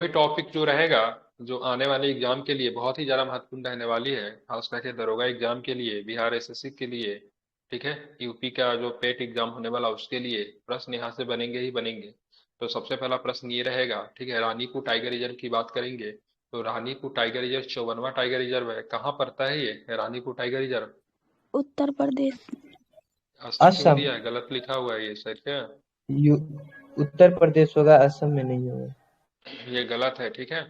कोई टॉपिक जो रहेगा, जो आने वाले एग्जाम के लिए बहुत ही ज्यादा महत्वपूर्ण रहने वाली है, खास करके दरोगा एग्जाम के लिए, बिहार एसएससी के लिए। ठीक है। यूपी का जो पेट एग्जाम होने वाला उसके लिए प्रश्न यहाँ से बनेंगे ही बनेंगे। तो सबसे पहला प्रश्न ये रहेगा, ठीक है, रानीपुर टाइगर रिजर्व की बात करेंगे। तो रानीपुर टाइगर रिजर्व 54वां टाइगर रिजर्व है, कहाँ पड़ता है ये रानीपुर टाइगर रिजर्व? उत्तर प्रदेश। असम क्यों असम। दिया है? गलत लिखा हुआ है ये सर क्या? यू उत्तर प्रदेश होगा, असम में नहीं होगा। ये गलत है, ठीक है।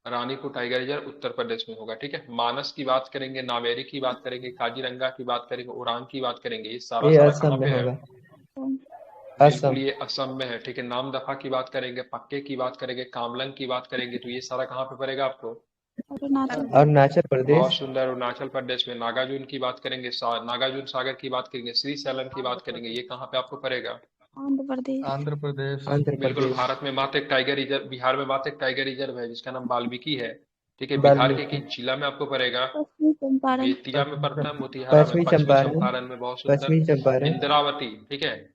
रानीपुर टाइगर रिजर्व उत्तर प्रदेश में होगा, ठीक है। मानस की बात करेंगे, नामेरी की बात करेंगे, काजीरंगा की बात करेंगे, ओरांग की बात करेंगे, ये सारा ये सारा असम कहाँ में पे है? होगा। बिल्कुल, असम। ये असम में है, ठीक है। नामदफा की बात करेंगे, पक्के की बात करेंगे, कामलंग की बात करेंगे, तो ये सारा कहाँ पे पड़ेगा आपको? अरुणाचल। अरुणाचल बहुत प्रदेश। सुंदर, अरुणाचल प्रदेश में। नागार्जुन की बात करेंगे, नागार्जुन सागर की बात करेंगे, श्री सैलम की बात करेंगे, ये कहाँ पे आपको पड़ेगा? आंध्र प्रदेश। आंध्र प्रदेश। आंध्र बिल्कुल, प्रदेश। भारत में मात्र एक टाइगर रिजर्व, बिहार में मात्र एक टाइगर रिजर्व है जिसका नाम वाल्मीकि है। ठीक है। बिहार के वाल्मीकि। किस जिला में आपको पड़ेगा? पश्चिमी चंपारण। बेतिया में पड़ता है, मोतिहारा में, पश्चिमी पश्चिमी चंपारण। चंपारण में। बहुत सुंदर। पश्चिमी चंपारण। इंद्रावती, ठीक है।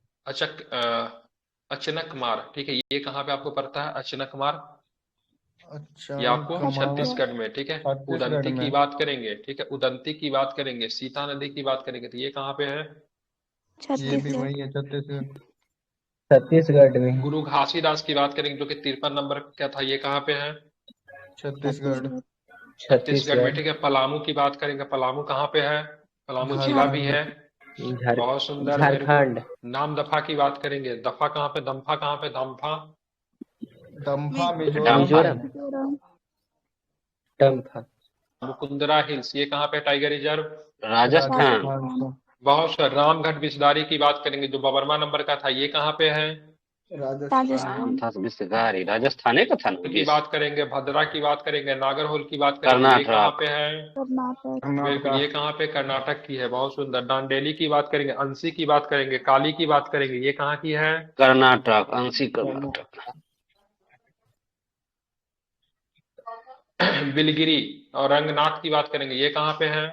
अचनकमार, ठीक है, ये कहाँ पे आपको पड़ता है अचनकमार? ये आपको अचानकमार छत्तीसगढ़ में, ठीक है। छत्तीसगढ़ उदंती की में। बात करेंगे, ठीक है, उदंती की बात करेंगे, सीता नदी की बात करेंगे, तो ये कहाँ पे है? ये भी छत्तीसगढ़। वही है, छत्तीसगढ़। छत्तीसगढ़ में। गुरु घासीदास की बात करेंगे जो कि 53 नंबर क्या था, ये कहाँ पे है? छत्तीसगढ़। छत्तीसगढ़। छत्तीसगढ़ में, छत्तीसगढ़। ठीक है। पलामू की बात करेंगे, पलामू कहाँ पे है? पलामू जिला भी झारखंड। है। झार बहुत सुंदर, वेरी गुड। झारखंड। नाम दफा की बात करेंगे, दफा कहाँ पे, दम्फा कहाँ पे, दम्फा? दम्फा मिजोरम डम्फा। में। मिजोरम। मिजोरम। डम्फा। मुकुंदरा हिल्स, ये कहाँ पे टाइगर रिजर्व? राजस्थान। राजस्थान राजस्थान। से। बहुत सारे। रामगढ़ बिस्दारी की बात करेंगे जो 52वां नंबर का था, ये कहाँ पे है? राजस्थान। राजस्थान। था विस्तारी राजस्थाने का था ना की ये। बात करेंगे, भद्रा की बात करेंगे, नागरहोल की बात करेंगे, ये कहाँ कर्नाटक। पे है? कर्नाटक। बिल्कुल, कर्नाटका। ये कहाँ पे? कर्नाटक की है। बहुत सुंदर। दांडेली की बात करेंगे, अंसी की बात करेंगे, काली की बात करेंगे, ये कहाँ की है? कर्नाटक, अंशी कर्ना- कर्नाटक। बिलगिरी और रंगनाथ की बात करेंगे, ये कहाँ पे है?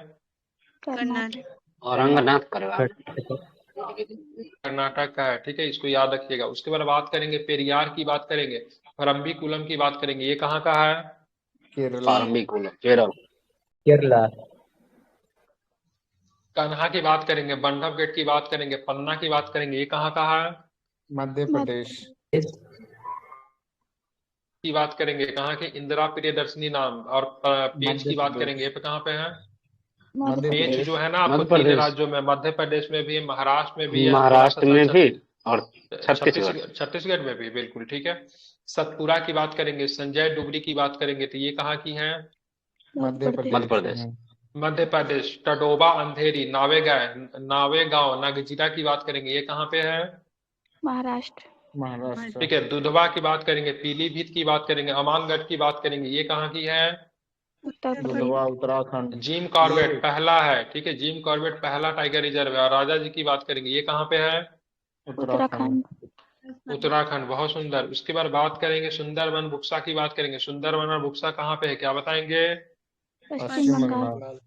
कर्नाटक। औरंगनाथ करवा। कर्नाटक का है, ठीक है, इसको याद रखिएगा। उसके बाद बात करेंगे, पेरियार की बात करेंगे, परम्बिकुलम की बात करेंगे, ये कहाँ का है? केरला। पारंबीकुलम केरल। केरला। कान्हा की बात करेंगे, बंधवगढ़ की बात करेंगे, पन्ना की बात करेंगे, ये कहाँ का है? मध्य मध्य प्रदेश। की बात करेंगे, कहाँ के? इंदिरा प्रियदर्शनी नाम। और पेंच मध्य की बात करेंगे, ये प्रदेश। पे कहाँ पे है? मध्य मध्य पेंच प्रदेश। जो प्रदेश। है ना, आपको मध्य 3 प्रदेश। राज्यों में, मध्य प्रदेश में भी है, महाराष्ट्र में भी है, थोड़ा सा महाराष्ट्र में भी और छत्तीसगढ़। छत्तीसगढ़, छत्तीसगढ़ में भी, बिल्कुल ठीक है। सतपुरा की बात करेंगे, संजय डुगरी की बात करेंगे, तो ये कहाँ की है? मध्य मध्य प्रदेश। मध्य प्रदेश प्रदेश। में। मध्य प्रदेश। टडोबा, अंधेरी, नावेगांव, नगजीरा की बात करेंगे, ये कहाँ पे है? महाराष्ट्र। महाराष्ट्र। ठीक है। दुधवा की बात करेंगे, पीलीभीत की बात करेंगे, अमानगढ़ की बात करेंगे, ये कहाँ की है? उत्तर प्रदेश। दुधवा उत्तराखंड। जिम ये कॉर्बेट पहला है, ठीक है, जिम कॉर्बेट पहला टाइगर रिजर्व है। और राजा जी की बात करेंगे, ये कहाँ पे है? उत्तराखंड। उत्तराखंड। उत्तराखंड। बहुत सुंदर। उसके बाद बात करेंगे सुंदरवन बुक्सा की बात करेंगे, सुंदरवन और बुक्सा कहाँ पे है, क्या बताएंगे? पश्चिम पश्चिम बंगाल। बंगाल।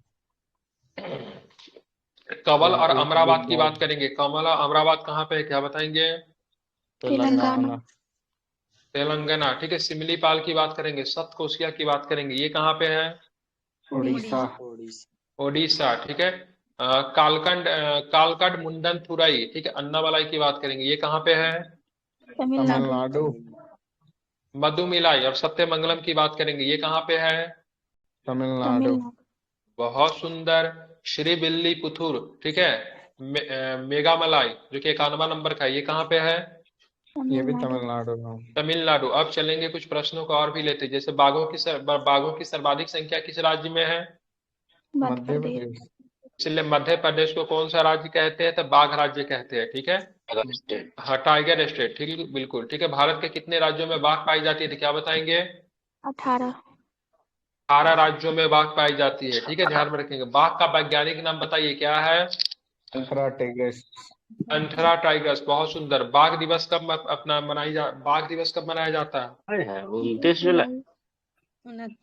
कंवल और एक अमरावती बिग की बात बॉस। करेंगे, कंवल और अमरावती कहाँ पे है, क्या बताएंगे? तेलंगाना। तेलंगाना। तेलंगाना, ठीक है। सिमलीपाल की बात करेंगे, सतकोसिया की बात करेंगे, ये कहाँ पे है? उड़ीसा। ओडिशा, ठीक है। कालकड मुंडन थुरई, ठीक है, अन्नामलाई की बात करेंगे, ये कहाँ पे है? तमिलनाडु। तमिलनाडु। मदुमिलाई और सत्यमंगलम की बात करेंगे, ये कहाँ पे है? तमिलनाडु। तमिलनाडु। बहुत सुंदर। श्रीविल्लीपुथुर, ठीक है। मेघामलाई जो कि 91 नंबर का है, ये कहाँ पे है? ये भी तमिलनाडु। तमिलनाडु में। तमिलनाडु। अब चलेंगे कुछ प्रश्नों को और भी लेते हैं, जैसे बाघों की सर्वाधिक संख्या किस राज्य में है? मध्य मध्य प्रदेश। प्रदेश। इसलिए मध्य प्रदेश को कौन सा राज्य कहते हैं? तो बाघ राज्य कहते हैं, ठीक है। अगर स्टेट। हाँ, टाइगर स्टेट, ठीक, बिल्कुल ठीक है। भारत के कितने राज्यों में बाघ पाई जाती है, तो क्या बताएंगे? 18। 18 राज्यों में बाघ पाई जाती है, ठीक है, ध्यान में रखेंगे। बाघ का वैज्ञानिक नाम बताइए, क्या है? Ultra Tagus. एंथरा टाइगर्स। बहुत सुंदर। बाघ दिवस कब मनाया जाता है? है 29 जुलाई। जुलाई।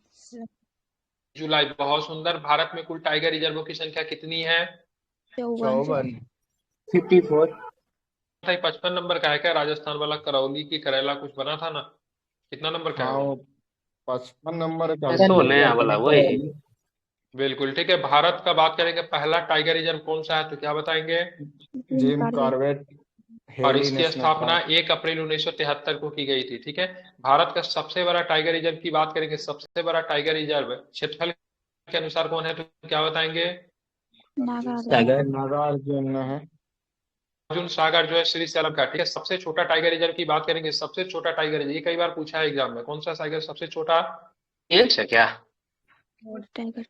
जुलाई। बहुत सुंदर। भारत में कुल टाइगर रिजर्वों की संख्या कितनी है? 54। 54। 54। 55 नंबर का है क्या? राजस्थान वाला करौली की करेला कुछ बना था ना, कितना नंबर का है हाँ वो? वो 55 नंबर का ऐसा वो नया वाला वही। बिल्कुल ठीक है। भारत का बात करेंगे, पहला टाइगर रिजर्व कौन सा है तो क्या बताएंगे? Jim Corbett. कॉर्बेट और हेली इसकी नेशनल स्थापना पार्क। 1 अप्रैल 1973 को की गई थी। ठीक है। भारत का सबसे बड़ा टाइगर रिजर्व की बात करेंगे, सबसे बड़ा टाइगर रिजर्व क्षेत्रफल के अनुसार कौन है तो क्या बताएंगे? नागालैंड। सागर। नागार्जुन है। अर्जुन सागर जो है श्रीशैलम का। ठीक है। सबसे छोटा टाइगर रिजर्व की बात करेंगे, सबसे छोटा टाइगर रिजर्व, ये कई बार पूछा है एग्जाम में, कौन सा टाइगर सबसे छोटा? ये है क्या? टाइगर।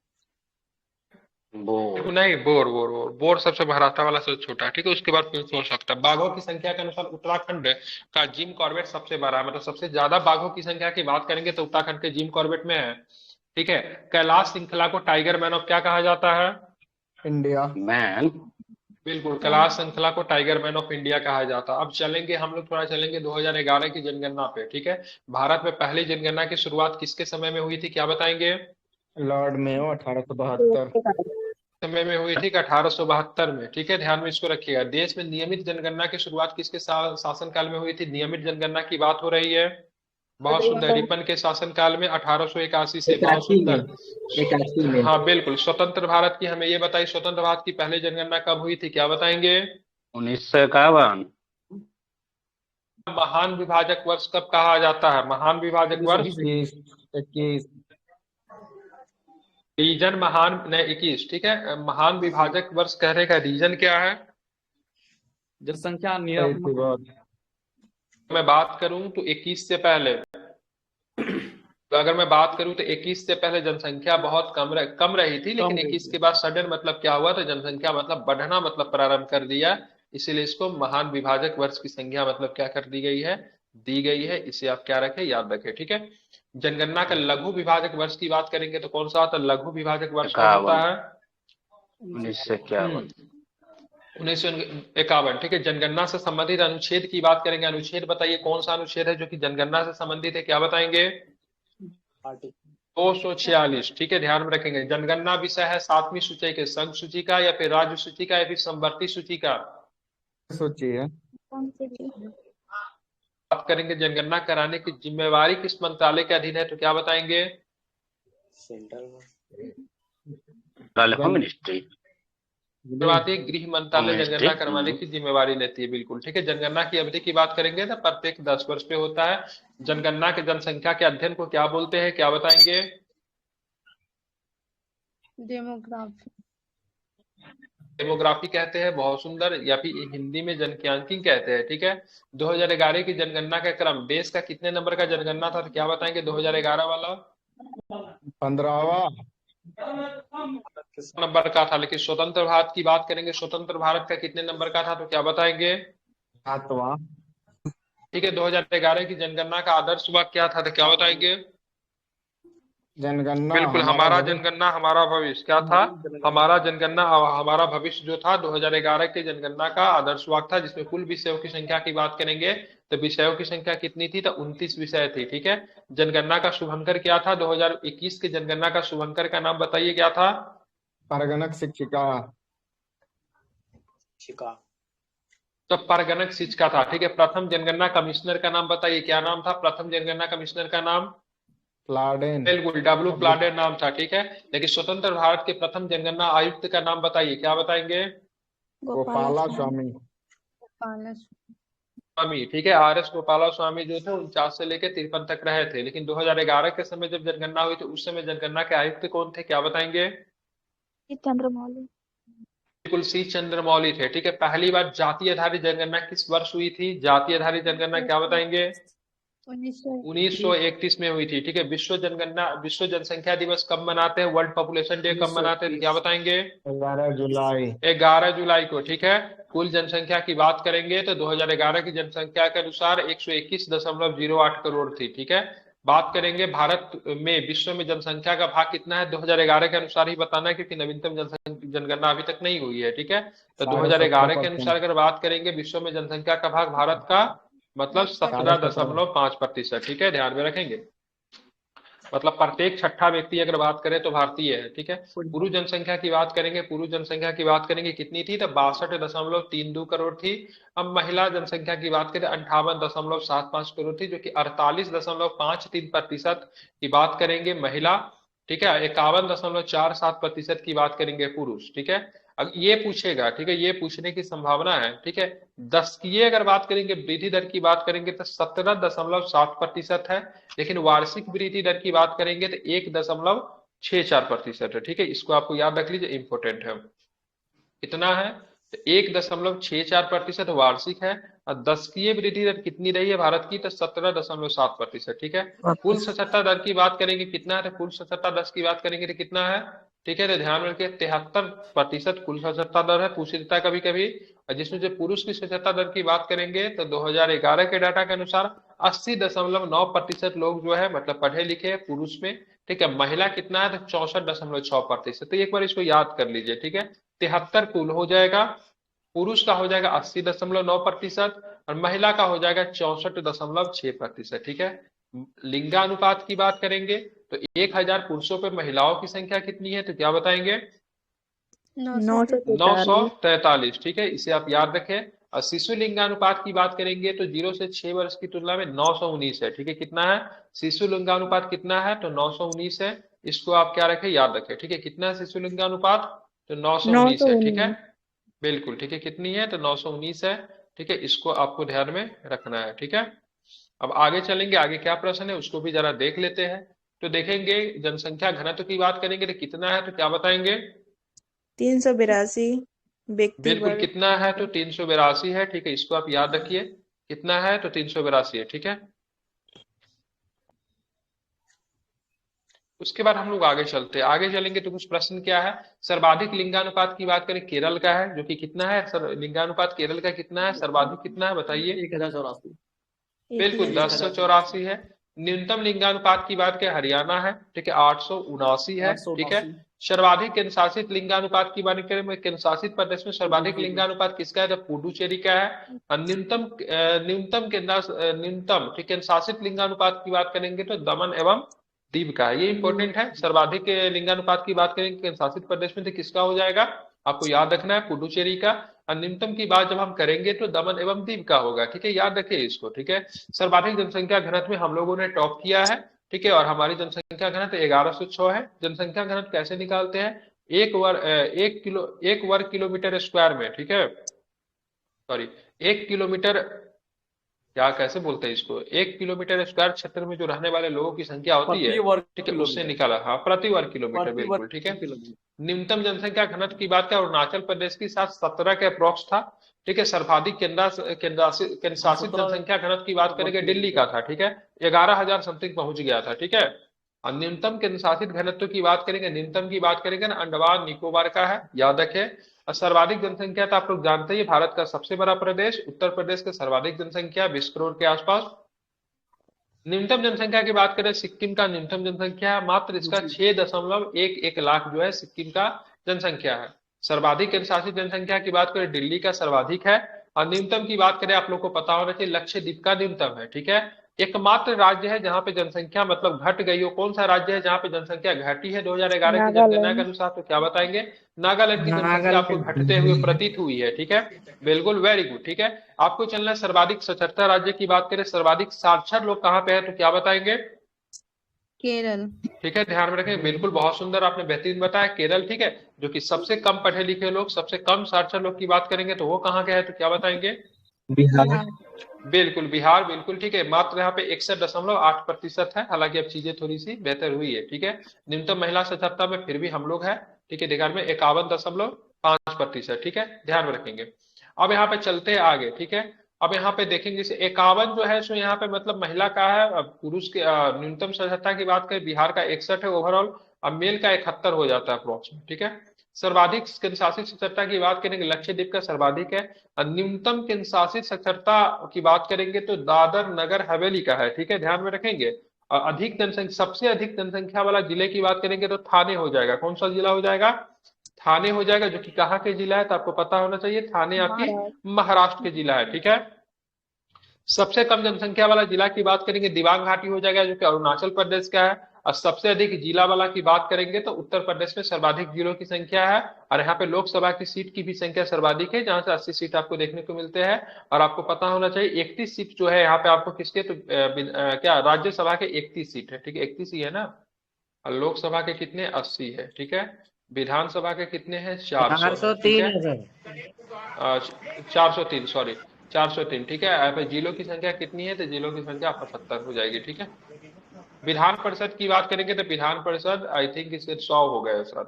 वो नहीं, बोर बोर बोर बोर सबसे भराता वाला सबसे छोटा है। ठीक है। उसके बाद फिर हो सकता है। बाघों की संख्या के अनुसार उत्तराखंड का जिम कॉर्बेट सबसे बड़ा है, मतलब सबसे ज्यादा बाघों की संख्या की बात करेंगे तो उत्तराखंड के जिम कॉर्बेट में है। ठीक है। कैलाश श्रृंखला को टाइगर मैन ऑफ क्या कहा जाता है? इंडिया। मैन। बिल्कुल, कैलाश श्रृंखला को टाइगर मैन ऑफ इंडिया कहा जाता है। अब चलेंगे हम लोग, थोड़ा चलेंगे 2011 की जनगणना पे। ठीक है। भारत में पहली जनगणना की शुरुआत किसके समय में हुई थी, क्या बताएंगे? Lord Mayo 1872। समय में हुई थी 1872 में। ठीक है। ध्यान में इसको रखिएगा। देश में नियमित जनगणना की शुरुआत किसके शासनकाल में हुई थी? नियमित जनगणना की बात हो रही है। बहुत सुंदर। रिपन के शासनकाल में 1881 से। बहुत 81 में। सुंदर। 81 में। हाँ बिल्कुल। स्वतंत्र भारत की हमें ये बताइए, स्वतंत्र भारत की पहली जनगणना कब हुई थी, क्या बताएंगे? 1951। महान विभाजक वर्ष कब कहा जाता है? महान विभाजक वर्ष 21। रीजन महान नहीं, 21। ठीक है। महान विभाजक वर्ष कहने का रीजन क्या है? जनसंख्या सही नियम। थी बहुत। मैं बात करूं तो 21 से पहले, तो अगर मैं बात करूं तो 21 से पहले जनसंख्या बहुत कम रही थी, लेकिन 21 के बाद सडन मतलब क्या हुआ, तो जनसंख्या मतलब बढ़ना मतलब प्रारंभ कर दिया। इसीलिए इसको महान विभाजक वर्ष की संज्ञा मतलब क्या कर दी गई है, दी गई है। इसे आप क्या रखें, याद रखें। ठीक है। जनगणना का लघु विभाजक वर्ष की बात करेंगे तो कौन सा होता है? लघु विभाजक वर्ष कौन होता 51। है? 1951। 1951। ठीक है। जनगणना से संबंधित अनुच्छेद की बात करेंगे। अनुच्छेद बताइए, कौन सा अनुच्छेद है जो कि जनगणना से संबंधित है, क्या बताएंगे? 246। ठीक है। ध्यान में रखेंगे। जनगणना विषय है 7वीं सूची के, संघ सूची का या फिर राज्य सूची का या फिर समवर्ती सूची का? सोची है। कौन सी थी? बात करेंगे जनगणना कराने की जिम्मेवारी किस मंत्रालय के अधीन है तो क्या बताएंगे? Home ministry. बात है, गृह मंत्रालय मिनिस्ट्री। जनगणना करवाने की जिम्मेवारी लेती है। बिल्कुल ठीक है। जनगणना की अवधि की बात करेंगे तो प्रत्येक 10 वर्ष पे होता है। जनगणना के जनसंख्या के अध्ययन को क्या बोलते हैं, क्या बताएंगे? डेमोग्राफी। डेमोग्राफी कहते हैं। बहुत सुंदर। या फिर हिंदी में जनसांख्यिकी कहते हैं। ठीक है। 2011 की जनगणना का क्रम, देश का कितने नंबर का जनगणना था तो क्या बताएंगे 2011 वाला? 15वां। नंबर का था। लेकिन स्वतंत्र भारत की बात करेंगे, स्वतंत्र भारत का कितने नंबर का था तो क्या बताएंगे? 7वां। ठीक है। 2011 की जनगणना का आदर्श वाक्य क्या था तो क्या बताएंगे? जनगणना बिल्कुल, हमारा हमारा भविष्य। जनगणना हमारा भविष्य। क्या था? हमारा जनगणना हमारा भविष्य जो था 2011 के जनगणना का आदर्श वाक्य था, जिसमें कुल विषयों की संख्या की बात करेंगे तो विषयों की संख्या कितनी थी तो 29 विषय थी। ठीक है। जनगणना का शुभंकर क्या था? 2021 के जनगणना का शुभंकर का नाम बताइए, क्या था? परगणक शिक्षिका। तो परगणक शिक्षिका था। ठीक है। प्रथम जनगणना कमिश्नर का नाम बताइए, क्या नाम था प्रथम जनगणना कमिश्नर का नाम? प्लाडेन। बिल्कुल, डब्ल्यू प्लाडेन नाम था। ठीक है। लेकिन स्वतंत्र भारत के प्रथम जनगणना आयुक्त का नाम बताइए, क्या बताएंगे? गोपाला स्वामी। स्वामी। ठीक है। RS गोपाला स्वामी जो थे 49 से लेकर 53 तक रहे थे। लेकिन 2011 के समय जब जनगणना हुई तो उस समय जनगणना के आयुक्त कौन थे, क्या बताएंगे? चंद्रमौली। बिल्कुल, C चंद्रमौली थे। ठीक है। पहली बार जाति आधारित जनगणना किस वर्ष हुई थी? जाति आधारित जनगणना क्या बताएंगे? 1931 में हुई थी। ठीक है। विश्व जनगणना, विश्व जनसंख्या दिवस कब मनाते हैं? वर्ल्ड पॉपुलेशन डे कब मनाते हैं तो क्या बताएंगे? 11 जुलाई। 11 जुलाई को। ठीक है। कुल जनसंख्या की बात करेंगे तो 2011 की जनसंख्या के अनुसार 121.08 करोड़ थी। ठीक है। बात करेंगे भारत में, विश्व में जनसंख्या का भाग कितना है 2011 के अनुसार ही बताना है, क्योंकि नवीनतम जनगणना अभी तक नहीं हुई है। ठीक है। तो 2011 के अनुसार अगर बात करेंगे विश्व में जनसंख्या का भाग भारत का मतलब 17.5%। ठीक है। ध्यान में रखेंगे। मतलब प्रत्येक छठा व्यक्ति अगर बात करें तो भारतीय है, ठीक है। पुरुष जनसंख्या की बात करेंगे, पुरुष जनसंख्या की बात करेंगे कितनी थी, तो 62.32 करोड़ थी। अब महिला जनसंख्या की बात करें 58.75 करोड़ थी, जो कि 48.53% की बात करेंगे महिला, ठीक है। 51.47% की बात करेंगे पुरुष, ठीक है। अब ये पूछेगा, ठीक है, ये पूछने की संभावना है, ठीक है। दशकीय अगर बात करेंगे, वृद्धि दर की बात करेंगे तो 17.7% है, लेकिन वार्षिक वृद्धि दर की बात करेंगे तो 1.64% है, ठीक है। इसको आपको याद रख लीजिए, इंपॉर्टेंट है। कितना है, तो 1.64% वार्षिक है, और दशकीय वृद्धि दर कितनी रही है भारत की, तो 17.7%, ठीक है। कुल साक्षरता दर की बात करेंगे कितना है, तो कुल साक्षरता दर की बात करेंगे तो कितना है, ठीक है। तो ध्यान में रखिए 73% कुल साक्षरता दर है, पूछ देता कभी कभी। और जिसमें से पुरुष की साक्षरता दर की बात करेंगे तो 2011 के डाटा के अनुसार 80.9% लोग जो है मतलब पढ़े लिखे हैं पुरुष में, ठीक है। महिला कितना है, तो 64.6%। तो एक बार इसको याद कर लीजिए, ठीक है। 73 कुल हो जाएगा, पुरुष का हो जाएगा 80.9% और महिला का हो जाएगा 64.6%, ठीक है। लिंगानुपात की बात करेंगे तो 1000 पुरुषों पर महिलाओं की संख्या कितनी है, तो क्या बताएंगे, 943, ठीक है। इसे आप याद रखें। और शिशु लिंगानुपात की बात करेंगे तो 0 से 6 वर्ष की तुलना में 919 है, ठीक है। कितना है, शिशु लिंगानुपात कितना है, तो 919 है। इसको आप क्या रखें, याद रखें, ठीक है। कितना है शिशु लिंगानुपात, तो 919 है, ठीक है। बिल्कुल, ठीक है। कितनी है, तो 919 है, ठीक है। इसको आपको ध्यान में रखना है, ठीक है। अब आगे चलेंगे, आगे क्या प्रश्न है उसको भी जरा देख लेते हैं। तो देखेंगे जनसंख्या घनत्व की बात करेंगे तो कितना है, तो क्या बताएंगे, 382 व्यक्ति बिल्कुल वर्ग। कितना है, तो 382 है, ठीक है। इसको आप याद रखिए, कितना है, तो 382 है, ठीक है। उसके बाद हम लोग आगे चलते हैं, आगे चलेंगे तो कुछ प्रश्न क्या है, सर्वाधिक लिंगानुपात की बात करें केरल का है, जो कि कितना है, लिंगानुपात केरल का कितना है, सर्वाधिक कितना है बताइए, 1084। बिल्कुल 1084 है। न्यूनतम लिंगानुपात की बात करें हरियाणा है, ठीक है, 879 है, ठीक है। 879। सर्वाधिक केंद्र शासित लिंगानुपात की बात करें, केंद्र शासित प्रदेश में सर्वाधिक लिंगानुपात किसका है, तो पुडुचेरी का है। और न्यूनतम ठीक केंद्र शासित लिंगानुपात की बात करेंगे तो दमन एवं दीव का है। ये इंपॉर्टेंट है, सर्वाधिक लिंगानुपात की बात करेंगे केंद्र शासित प्रदेश में तो किसका हो जाएगा, आपको याद रखना है पुडुचेरी का। और न्यूनतम की बात जब हम करेंगे तो दमन एवं दीव का होगा, ठीक है। याद रखिए इसको, ठीक है। सर्वाधिक जनसंख्या घनत्व में हम लोगों ने टॉप किया है, ठीक है। और हमारी जनसंख्या घनत्व 1106 है। जनसंख्या घनत्व कैसे निकालते हैं, एक वर्ग किलोमीटर स्क्वायर में, ठीक है, सॉरी 1 किलोमीटर, क्या कैसे बोलते हैं इसको, 1 किलोमीटर स्क्वायर क्षेत्र में जो रहने वाले लोगों की संख्या होती है, प्रति वर्ग ठीक है, उससे किलोमीटर। निकाला, हाँ प्रति वर्ग किलोमीटर, प्रति बिल्कुल, वर्ग ठीक है। किलोमीटर। न्यूनतम जनसंख्या घनत्व की बात करें अरुणाचल प्रदेश के साथ 17 के अप्रोक्स था, ठीक है। सर्वाधिक केंद्र शासित जनसंख्या घनत्व की बात करेंगे दिल्ली का था, ठीक है, 11,000 समथिंग पहुंच गया था, ठीक है। और न्यूनतम केंद्र शासित घनत्व की बात करेंगे, न्यूनतम की बात करेंगे ना, अंडमान निकोबार का है, याद रखें। और सर्वाधिक जनसंख्या तो आप लोग जानते ही, भारत का सबसे बड़ा प्रदेश उत्तर प्रदेश का सर्वाधिक जनसंख्या 20 करोड़ के आसपास। न्यूनतम जनसंख्या की बात करें, सिक्किम का न्यूनतम जनसंख्या मात्र इसका 6.11 लाख जो है सिक्किम का जनसंख्या है। सर्वाधिक केंद्र शासित जनसंख्या की बात करें दिल्ली का सर्वाधिक है। और न्यूनतम की बात करें, आप लोग को पता होना चाहिए लक्षद्वीप का न्यूनतम है, ठीक है। एकमात्र राज्य है जहां पे जनसंख्या मतलब घट गई हो, कौन सा राज्य है जहां पे जनसंख्या घटी है 2011 की जनगणना के अनुसार, तो क्या बताएंगे, नागालैंड की जनसंख्या आपको घटते हुए प्रतीत हुई है, ठीक है। बिल्कुल, वेरी गुड, ठीक है। आपको चलना है सर्वाधिक साक्षरता राज्य की बात करें, सर्वाधिक साक्षर लोग कहाँ पे है, तो क्या बताएंगे, केरल। ठीक है, ध्यान में रखें, बिल्कुल बहुत सुंदर आपने बेहतरीन बताया, केरल, ठीक है। जो कि सबसे कम पढ़े लिखे लोग, सबसे कम साक्षर लोग की बात करेंगे तो वो कहाँ के है, तो क्या बताएंगे, बिहार। बिल्कुल बिहार, बिल्कुल ठीक है। मात्र यहाँ पे 61.8% है, हालांकि अब चीजें थोड़ी सी बेहतर हुई है, ठीक है। न्यूनतम महिला साक्षरता में फिर भी हम लोग है, ठीक है, बिहार में 51.5%, ठीक है, ध्यान में रखेंगे। अब यहाँ पे चलते हैं आगे, ठीक है। अब यहाँ पे देखेंगे जैसे 51 जो है सो यहाँ पे मतलब महिला का है, पुरुष के न्यूनतम साक्षरता की बात करें बिहार का 61 है ओवरऑल, अब मेल का 71 हो जाता है अप्रोक्स, ठीक है। सर्वाधिक केंद्र शासित साक्षरता की बात करेंगे लक्षद्वीप का सर्वाधिक है। न्यूनतम केंद्र शासित साक्षरता की बात करेंगे तो दादर नगर हवेली का है, ठीक है, ध्यान में रखेंगे। अधिक जनसंख्या, सबसे अधिक जनसंख्या वाला जिले की बात करेंगे तो थाने हो जाएगा, कौन सा जिला हो जाएगा, थाने हो जाएगा, जो कि कहाँ के जिला है, तो आपको पता होना चाहिए, थाने आपकी महाराष्ट्र के जिला है, ठीक है। सबसे कम जनसंख्या वाला जिला की बात करेंगे दिबांग घाटी हो जाएगा, जो कि अरुणाचल प्रदेश का है। और सबसे अधिक जिला वाला की बात करेंगे तो उत्तर प्रदेश में सर्वाधिक जिलों की संख्या है, और यहाँ पे लोकसभा की सीट की भी संख्या सर्वाधिक है, जहां से 80 सीट आपको देखने को मिलते हैं। और आपको पता होना चाहिए 31 सीट जो है यहाँ पे आपको किसके, तो क्या राज्यसभा के 31 सीट है, ठीक है, 31 ही है ना। और लोकसभा के कितने, 80 है, ठीक है। विधानसभा के कितने हैं, 400 है, ठीक है। 403, सॉरी 403, ठीक है। यहाँ पे जिलों की संख्या कितनी है, तो जिलों की संख्या 75 हो जाएगी, ठीक है। विधान परिषद की बात करेंगे तो विधान परिषद आई थिंक इसके 100 हो गए शायद,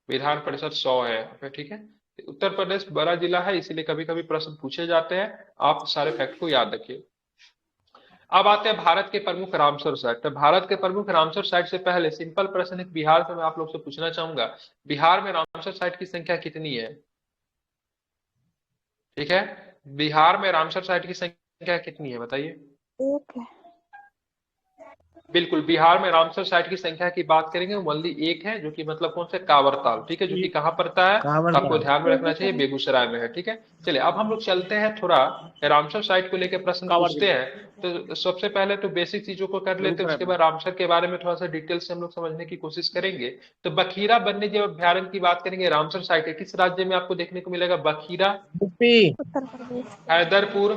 विधान परिषद 100 है यहाँ पे, ठीक है। उत्तर प्रदेश बड़ा जिला है, इसीलिए कभी कभी प्रश्न पूछे जाते हैं, आप सारे फैक्ट को याद रखिए। अब आते हैं भारत के प्रमुख रामसर साइट। तो भारत के प्रमुख रामसर साइट से पहले सिंपल प्रश्न एक बिहार से मैं आप लोग से पूछना चाहूंगा, बिहार में रामसर साइट की संख्या कितनी है, ठीक है। बिहार में रामसर साइट की संख्या कितनी है बताइए। एक है। बिल्कुल, बिहार में रामसर साइट की संख्या की बात करेंगे ओनली एक है, जो कि मतलब कौन से, कांवरताल, ठीक है, जो कि कहाँ पड़ता है, तो आपको ध्यान में रखना चाहिए बेगूसराय में है, ठीक है। चलिए अब हम लोग चलते हैं थोड़ा रामसर साइट को लेकर प्रश्न पूछते हैं। तो सबसे पहले तो बेसिक चीजों को कर लेते हैं, उसके बाद रामसर के बारे में थोड़ा सा डिटेल से हम लोग समझने की कोशिश करेंगे। तो बखीरा वन्यजीव अभ्यारण्य की बात करेंगे, रामसर साइट है, किस राज्य में आपको देखने को मिलेगा, बखीरा, यूपी, उत्तर प्रदेश। हैदरपुर,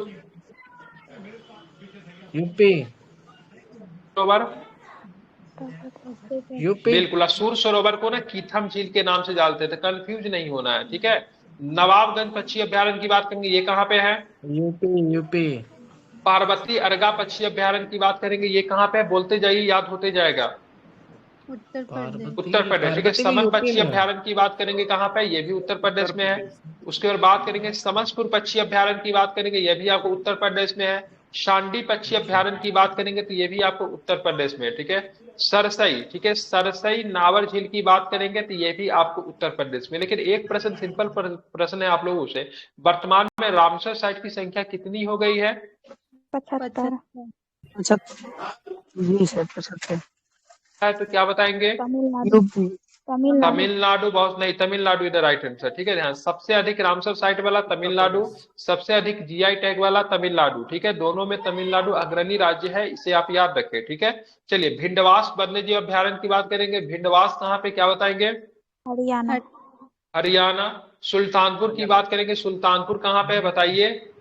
यूपी, सरोवर, यूपी, बिल्कुल। सूर सरोवर को ना कीथम झील के नाम से जानते थे, कंफ्यूज नहीं होना है, ठीक है। नवाबगंज पक्षी अभ्यारण्य की बात करेंगे, ये कहाँ पे है, यूपी, यूपी, पार्वती अर्गा पक्षी अभ्यारण्य की बात करेंगे, ये कहाँ पे है, बोलते जाइए याद होते जाएगा, उत्तर प्रदेश। उत्तर प्रदेश, ठीक है। पार्वती भी समन यूपी पक्षी में है। अभ्यारण्य की बात करेंगे, कहाँ पे, ये भी उत्तर प्रदेश में है। उसके बाद बात करेंगे समसपुर पक्षी अभ्यारण्य की बात करेंगे, ये भी आपको उत्तर प्रदेश में है। शांडी पक्षी अभ्यारण्य की बात करेंगे तो ये भी आपको उत्तर प्रदेश में है, ठीक है। सरसई, ठीक है, सरसई नावर झील की बात करेंगे तो ये भी आपको उत्तर प्रदेश में। लेकिन एक प्रश्न, सिंपल प्रश्न है आप लोगों से, वर्तमान में रामसर साइट की संख्या कितनी हो गई है, 75। 75 है तो क्या बताएंगे, तमिलनाडु। तमिलनाडु। तमिलनाडु, बहुत नहीं, तमिलनाडु इधर राइट आंसर, ठीक है। ध्यान, सबसे अधिक रामसर साइट वाला तमिलनाडु, सबसे अधिक जीआई टैग वाला तमिलनाडु, ठीक है। दोनों में तमिलनाडु अग्रणी राज्य है, इसे आप याद रखें, ठीक है। चलिए भिंडवास वन्यजीव अभ्यारण्य की बात करेंगे, भिंडवास कहाँ पे, क्या बताएंगे, हरियाणा। हरियाणा। सुल्तानपुर की बात करेंगे, सुल्तानपुर कहाँ पे है बताइए,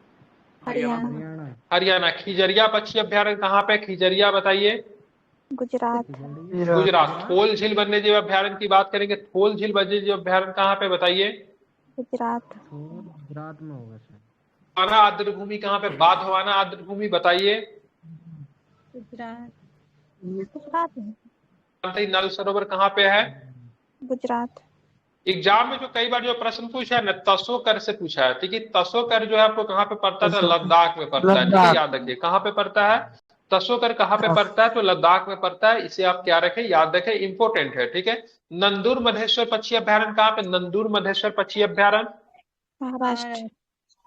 हरियाणा। हरियाणा। खिजरिया पक्षी अभ्यारण्य कहाँ पे, खिजरिया बताइए, गुजरात। गुजरात। थोल झील वन्यजीव अभ्यारण्य की बात करेंगे, थोल झील वन्यजीव अभ्यारण्य कहाँ पे बताइए, गुजरात। गुजरात में होगा सर। बाधवाना आर्द्र भूमि कहाँ पे, बाधवाना आर्द्र भूमि बताइए, गुजरात। गुजरात में। नल सरोवर कहाँ पे है, गुजरात। एग्जाम में जो कई बार जो प्रश्न पूछा है ना, तसोकर से पूछा है, ठीक है। तसोकर जो है आपको कहाँ पे पड़ता है, लद्दाख में पड़ता है, ठीक है, याद रखिए कहाँ पे पड़ता है, तसोकर कहाँ पे पड़ता है, तो लद्दाख में पड़ता है, इसे आप क्या रखें, याद रखें, इंपोर्टेंट है, ठीक है। नंदूर मधेश्वर पक्षी अभ्यारण्य कहाँ पे, नंदूर मधेश्वर पक्षी अभ्यारण्य, महाराष्ट्र।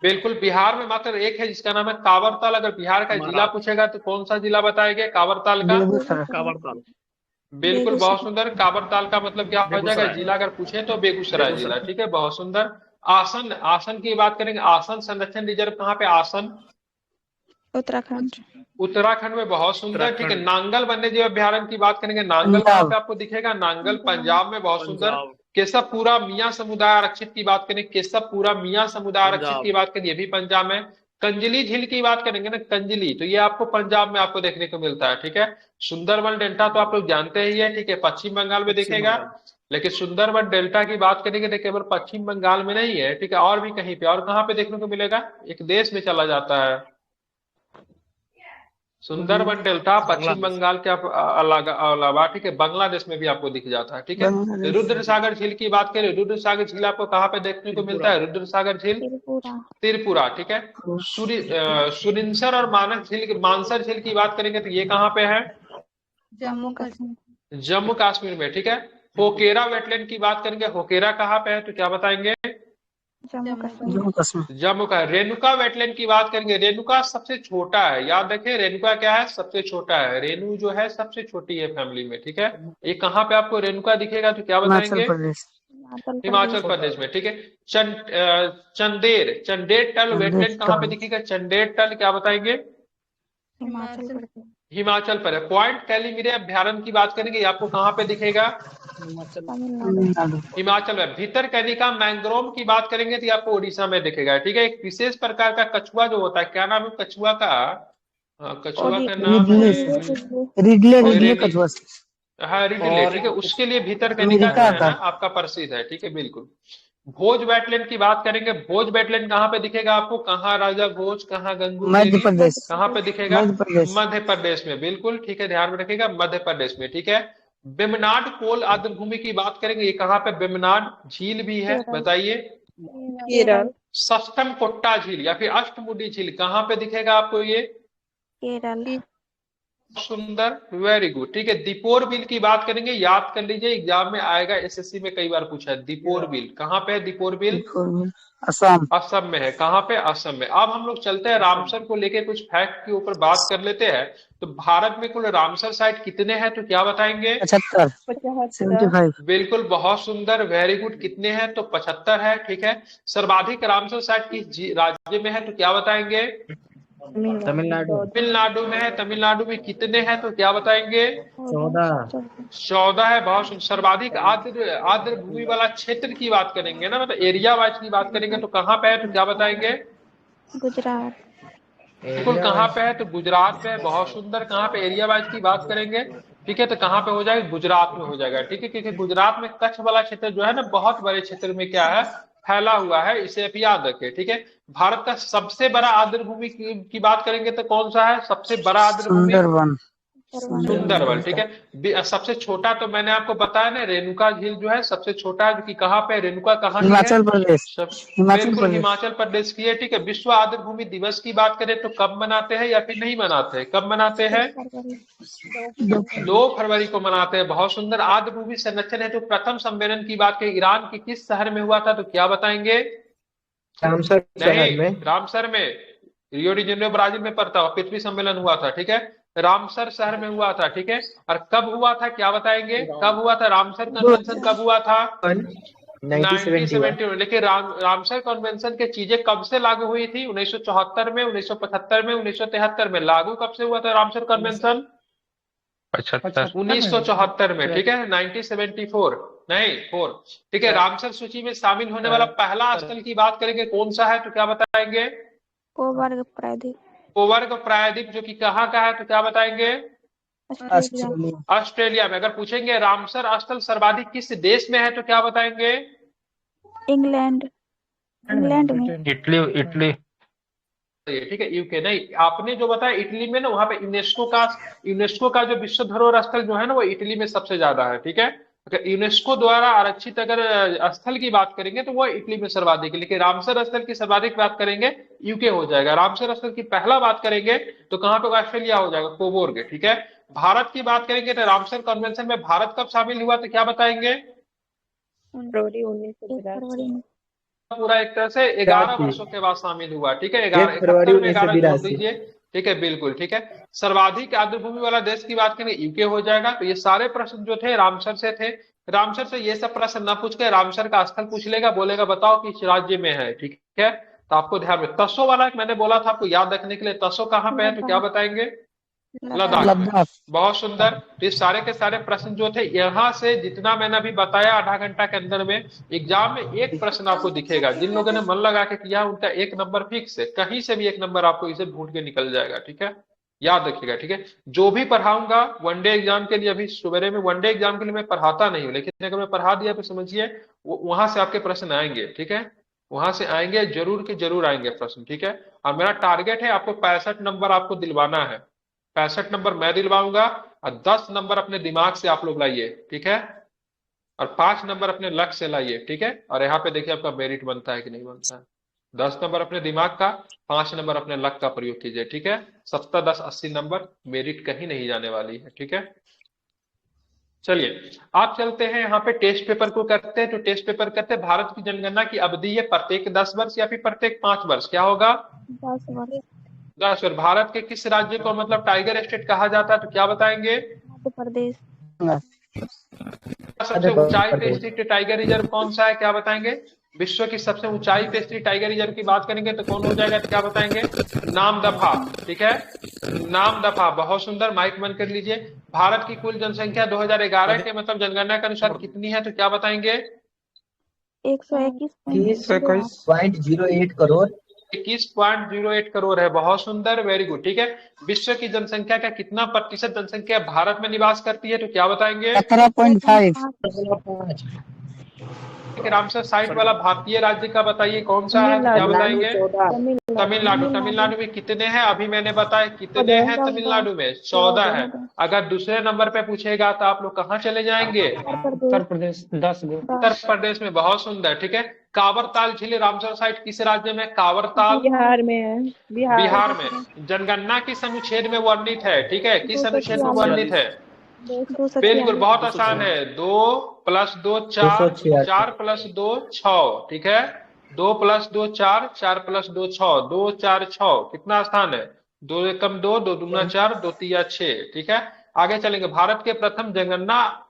बिल्कुल। बिहार में मात्र एक है जिसका नाम है कांवरताल। अगर बिहार का जिला पूछेगा तो कौन सा जिला बताएंगे, कांवरताल का, कांवरताल। बिल्कुल, बहुत सुंदर। कांवरताल का मतलब क्या हो जाएगा, जिला अगर पूछे तो बेगूसराय जिला, ठीक है, बहुत सुंदर। आसन, आसन की बात करेंगे, आसन संरक्षण रिजर्व कहाँ पे, आसन, उत्तराखंड। उत्तराखंड में, बहुत सुंदर, ठीक है। नांगल वन्यजीव अभ्यारण्य की बात करेंगे, नांगल कहाँ पे आपको दिखेगा, नांगल पंजाब में, बहुत सुंदर। केशवपुरा मियां समुदाय आरक्षित की बात करें, केशवपुरा मियां समुदाय आरक्षित की बात करें, ये भी पंजाब में। कंजली झील की बात करेंगे ना, कंजली, तो ये आपको पंजाब में आपको देखने को मिलता है, ठीक है। सुंदरबन डेल्टा तो आप लोग जानते ही है, ठीक है, पश्चिम बंगाल में दिखेगा। लेकिन सुंदरबन डेल्टा की बात करेंगे तो केवल पश्चिम बंगाल में नहीं है, ठीक है, और भी कहीं पे, और कहाँ पे देखने को मिलेगा, एक देश में चला जाता है। सुंदरबन डेल्टा पश्चिम बंगाल के अलावा, ठीक है, बांग्लादेश में भी आपको दिख जाता है, ठीक है। रुद्र सागर झील की बात करें, रुद्र सागर झील आपको कहाँ पे देखने को मिलता है, रुद्र सागर झील, त्रिपुरा, ठीक है। सुरिनसर और मानसर झील की बात करेंगे तो ये कहाँ पे है, जम्मू कश्मीर। जम्मू कश्मीर में, ठीक है। होकेरा वेटलैंड की बात करेंगे, होकेरा कहाँ पे है, तो क्या बताएंगे, जम्मू कश्मीर। जम्मू का। रेणुका वेटलैंड की बात करेंगे, रेणुका सबसे छोटा है, याद रखें, रेणुका क्या है, सबसे छोटा है, रेणु जो है सबसे छोटी है फैमिली में, ठीक है। ये कहाँ पे आपको रेणुका दिखेगा, तो क्या बताएंगे, हिमाचल प्रदेश में, ठीक है। चंदेर टल वेटलैंड कहाँ पे दिखेगा, चंदेर टल, क्या बताएंगे, हिमाचल प्रदेश। हिमाचल पर है। पॉइंट कैलीमिरे अभ्यारण्य की बात करेंगे, ये आपको कहाँ पे दिखेगा? तमिलनाडु। हिमाचल में। भितरकनिका मैंग्रोव की बात करेंगे तो ये आपको उड़ीसा में दिखेगा, ठीक है। एक विशेष प्रकार का कछुआ जो होता है, क्या नाम है कछुआ का? कछुआ का नाम है रिडले कछुआ। हाँ रिडले, ठीक है। उसके लिए भितरकनिका जो है ना आपका प्रसिद्ध है, ठीक है बिल्कुल। भोज वेटलैंड की बात करेंगे, भोज वेटलैंड कहाँ पे दिखेगा आपको? कहाँ राजा भोज, कहाँ गंगू देवी, कहाँ पे दिखेगा? मध्य प्रदेश में, बिल्कुल ठीक है, ध्यान में रखिएगा, मध्य प्रदेश में, ठीक है। बेमनाड कोल आर्द्रभूमि की बात करेंगे, ये कहाँ पे? बेमनाड झील भी है, बताइए। केरल। सष्टम कोट्टा झील या फिर अष्टमुडी झील कहाँ पे दिखेगा आपको? ये केरल। सुंदर, वेरी गुड, ठीक है। दीपोर बिल की बात करेंगे, याद कर लीजिए, एग्जाम में आएगा, एसएससी में कई बार पूछा है। दीपोर बिल कहाँ पे है? दीपोर बिल असम। असम में है। कहाँ पे? असम में। अब हम लोग चलते हैं रामसर को लेके कुछ फैक्ट के ऊपर बात कर लेते हैं। तो भारत में कुल रामसर साइट कितने हैं, तो क्या बताएंगे? 75। बिल्कुल, बहुत सुंदर, वेरी गुड। कितने हैं? तो 75 है, ठीक है। सर्वाधिक रामसर साइट किस राज्य में है, तो क्या बताएंगे? तमिलनाडु में है। तमिलनाडु में कितने हैं, तो क्या बताएंगे? 14 है, बहुत सुंदर। सर्वाधिक आर्द्र भूमि वाला क्षेत्र की बात करेंगे ना, मतलब एरिया वाइज की बात करेंगे, तो कहाँ पे है, तो क्या बताएंगे? गुजरात। बिल्कुल, कहाँ पे है? तो गुजरात में। बहुत सुंदर। कहाँ पे? एरिया वाइज की बात करेंगे, ठीक है, तो कहाँ पे हो जाएगा? गुजरात में हो जाएगा, ठीक है। क्योंकि गुजरात में कच्छ वाला क्षेत्र जो है ना, बहुत बड़े क्षेत्र में क्या है, फैला हुआ है, इसे आप याद रखें, ठीक है। भारत का सबसे बड़ा आर्द्र भूमि की बात करेंगे तो कौन सा है सबसे बड़ा आर्द्र भूमि? सुंदरवन, ठीक है। सबसे छोटा तो मैंने आपको बताया ना, रेणुका झील जो है सबसे छोटा है, जो कि कहाँ पे? रेणुका कहाँ की है? हिमाचल प्रदेश। बिल्कुल हिमाचल प्रदेश की है, ठीक है। विश्व आर्द्र भूमि दिवस की बात करें तो कब मनाते हैं या फिर नहीं मनाते हैं? कब मनाते हैं? 2 फरवरी को मनाते हैं। बहुत सुंदर। आर्द्र भूमि संरक्षण है तो प्रथम सम्मेलन की बात करें, ईरान के किस शहर में हुआ था, तो क्या बताएंगे? रामसर शहर में। रामसर में। रियो डी जेनेरो ब्राजील में पड़ता है, पृथ्वी सम्मेलन हुआ था, ठीक है। रामसर शहर में हुआ था, ठीक है। और कब हुआ था, क्या बताएंगे? कब हुआ था रामसर कन्वेंशन? कब हुआ था? 1971। लेकिन रामसर कन्वेंशन के चीजें कब से लागू हुई थी? 1974 में, 1975 में, 1973 में। लागू कब से हुआ था रामसर कन्वेंशन? 1974 में, ठीक है। 1974 नहीं 4, ठीक है। रामसर सूची में शामिल होने वाला पहला स्थल की बात करेंगे, कौन सा है, तो क्या बताएंगे? कोवर्ग प्रायद्वीप। कोवर्ग प्रायद्वीप, जो कि कहाँ का है, तो क्या बताएंगे? ऑस्ट्रेलिया में। अगर पूछेंगे रामसर स्थल सर्वाधिक किस देश में है, तो क्या बताएंगे? इंग्लैंड। इंग्लैंड में। इटली। ठीक है, यूके नहीं। आपने जो बताया इटली में ना, वहां पे यूनेस्को का जो विश्व धरोहर स्थल जो है ना, वो इटली में सबसे ज्यादा है, ठीक है। अगर यूनेस्को द्वारा आरक्षित अगर स्थल की बात करेंगे तो वो इटली में सर्वाधिक है। लेकिन रामसर स्थल की सर्वाधिक बात करेंगे यूके हो जाएगा। रामसर स्थल की पहला बात करेंगे तो कहाँ पे? ऑस्ट्रेलिया हो जाएगा, कोबोर्ग, ठीक है। भारत की बात करेंगे तो रामसर कन्वेंशन में भारत कब शामिल हुआ, तो क्या बताएंगे? फरवरी 1950। पूरा एक तरह से 11 वर्षों के बाद शामिल हुआ, ठीक है। 11 जोड़ दीजिए, ठीक है, बिल्कुल ठीक है। सर्वाधिक आर्द्र भूमि वाला देश की बात करें यूके हो जाएगा। तो ये सारे प्रश्न जो थे रामसर से थे। रामसर से ये सब प्रश्न ना पूछ के रामसर का स्थल पूछ लेगा, बोलेगा बताओ किस राज्य में है, ठीक है। तो आपको ध्यान में तसो वाला मैंने बोला था आपको याद रखने के लिए, तसो कहाँ पे है, तो क्या बताएंगे? लद्दाख। बहुत सुंदर। तो ये सारे के सारे प्रश्न जो थे यहाँ से, जितना मैंने अभी बताया आधा घंटा के अंदर में, एग्जाम में एक प्रश्न आपको दिखेगा। जिन लोगों ने मन लगा के किया उनका 1 नंबर फिक्स है, कहीं से भी 1 नंबर आपको इसे ढूंढ के निकल जाएगा, ठीक है। याद रखिएगा, ठीक है। जो भी पढ़ाऊंगा वनडे एग्जाम के लिए, अभी सवेरे में वनडे एग्जाम के लिए मैं पढ़ाता नहीं हूँ, लेकिन अगर मैं पढ़ा दिया तो समझिए वहां से आपके प्रश्न आएंगे, ठीक है। वहां से आएंगे, जरूर के जरूर आएंगे प्रश्न, ठीक है। और मेरा टारगेट है आपको 65 नंबर आपको दिलवाना है। 65 नंबर मैं दिलवाऊंगा और 10 नंबर अपने दिमाग से आप लोग लाइए, ठीक है। और 5 नंबर अपने लक से लाइए, ठीक है। और यहाँ पे देखिए आपका मेरिट बनता है कि नहीं बनता है। 10 नंबर अपने दिमाग का, 5 नंबर अपने लक का प्रयोग कीजिए, ठीक है। 70, 10, 80 नंबर, मेरिट कहीं नहीं जाने वाली है, ठीक है। चलिए आप चलते हैं यहाँ पे टेस्ट पेपर को करते हैं। तो टेस्ट पेपर करते हैं, भारत की जनगणना की अवधि है प्रत्येक 10 वर्ष या फिर प्रत्येक 5 वर्ष, क्या होगा? 10 वर्ष। 10 वर्ष। भारत के किस राज्य को मतलब टाइगर स्टेट कहा जाता है, तो क्या बताएंगे? मध्य प्रदेश। सबसे ऊंचाई पे स्थित टाइगर रिजर्व कौन सा है, क्या बताएंगे? विश्व की सबसे ऊंचाई पे स्थित टाइगर रिजर्व की बात करेंगे तो कौन हो जाएगा, तो क्या बताएंगे, नामदफा। ठीक है, नामदफा, बहुत सुंदर, माइक बंद कर लीजिए। भारत की कुल जनसंख्या 2011 के मतलब जनगणना के अनुसार कितनी है, तो क्या बताएंगे, 121.08 करोड़ 21.08 करोड़ है। बहुत सुंदर, वेरी गुड। ठीक है, विश्व की जनसंख्या का कितना प्रतिशत जनसंख्या भारत में निवास करती है, तो क्या बताएंगे, 17.5 रामसर साइट वाला भारतीय राज्य का बताइए कौन सा है, तो क्या बताएंगे, तमिलनाडु। तमिलनाडु में कितने हैं, अभी मैंने बताया कितने हैं तमिलनाडु में, 14 है। अगर दूसरे नंबर पे पूछेगा तो आप लोग कहाँ चले जाएंगे, उत्तर प्रदेश 10 उत्तर प्रदेश में। बहुत सुंदर। ठीक है, कांवरताल झील रामसर साइट किस राज्य में, कांवरताल बिहार में है। बिहार में। जनगणना किस अनुच्छेद में वर्णित है, ठीक है, किस अनुच्छेद में वर्णित है, बिल्कुल बहुत आसान है, 2 + 2 4, 4 + 2 6। ठीक है, 2 + 2 4, 4 + 2 6, 2 4 6, कितना आसान है, 2 एकम 2, 2 दूना 4, 2 तिया 6। ठीक है, आगे चलेंगे। भारत के प्रथम जनगणना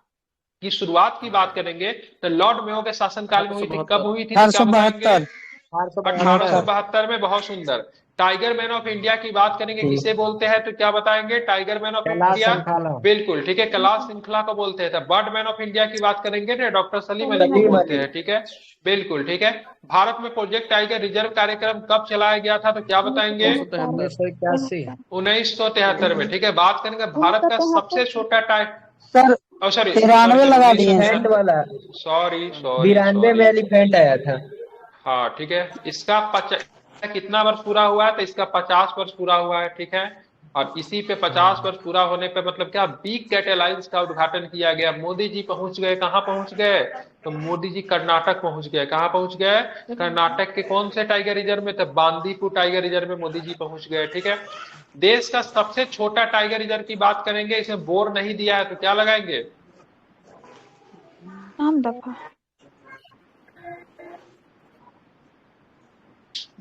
की शुरुआत की बात करेंगे तो लॉर्ड मेयो के शासनकाल में हुई थी। कब हुई थी, 1872 में। बहुत सुंदर। टाइगर मैन ऑफ इंडिया की बात करेंगे, किसे बोलते हैं, तो क्या बताएंगे, टाइगर मैन ऑफ इंडिया, बिल्कुल ठीक है, कैलाश श्रृंखला को बोलते हैं। बर्ड मैन ऑफ इंडिया की बात करेंगे तो डॉक्टर सलीम अली को बोलते हैं। ठीक है, बिल्कुल ठीक है। भारत में प्रोजेक्ट टाइगर रिजर्व कार्यक्रम कब चलाया गया था, तो क्या बताएंगे, 1973 में। ठीक है, बात करेंगे भारत का सबसे छोटा टाइगर, सॉरी 93 लगा दिए वाला, सॉरी 92 में एलिफेंट आया था। हाँ ठीक है, इसका कितना वर्ष पूरा हुआ है, तो इसका 50 वर्ष पूरा हुआ है। ठीक है, और इसी पे 50 वर्ष पूरा होने पे मतलब क्या, बिग कैट अलायंस का उद्घाटन किया गया। मोदी जी पहुंच गए, कहाँ पहुंच गए, तो मोदी जी कर्नाटक पहुंच गए। कहाँ पहुंच गए, कर्नाटक के कौन से टाइगर रिजर्व में, तो बांदीपुर टाइगर रिजर्व में मोदी जी पहुंच गए। ठीक है, देश का सबसे छोटा टाइगर रिजर्व की बात करेंगे, इसमें बोर नहीं दिया है तो क्या लगाएंगे, नामदफा।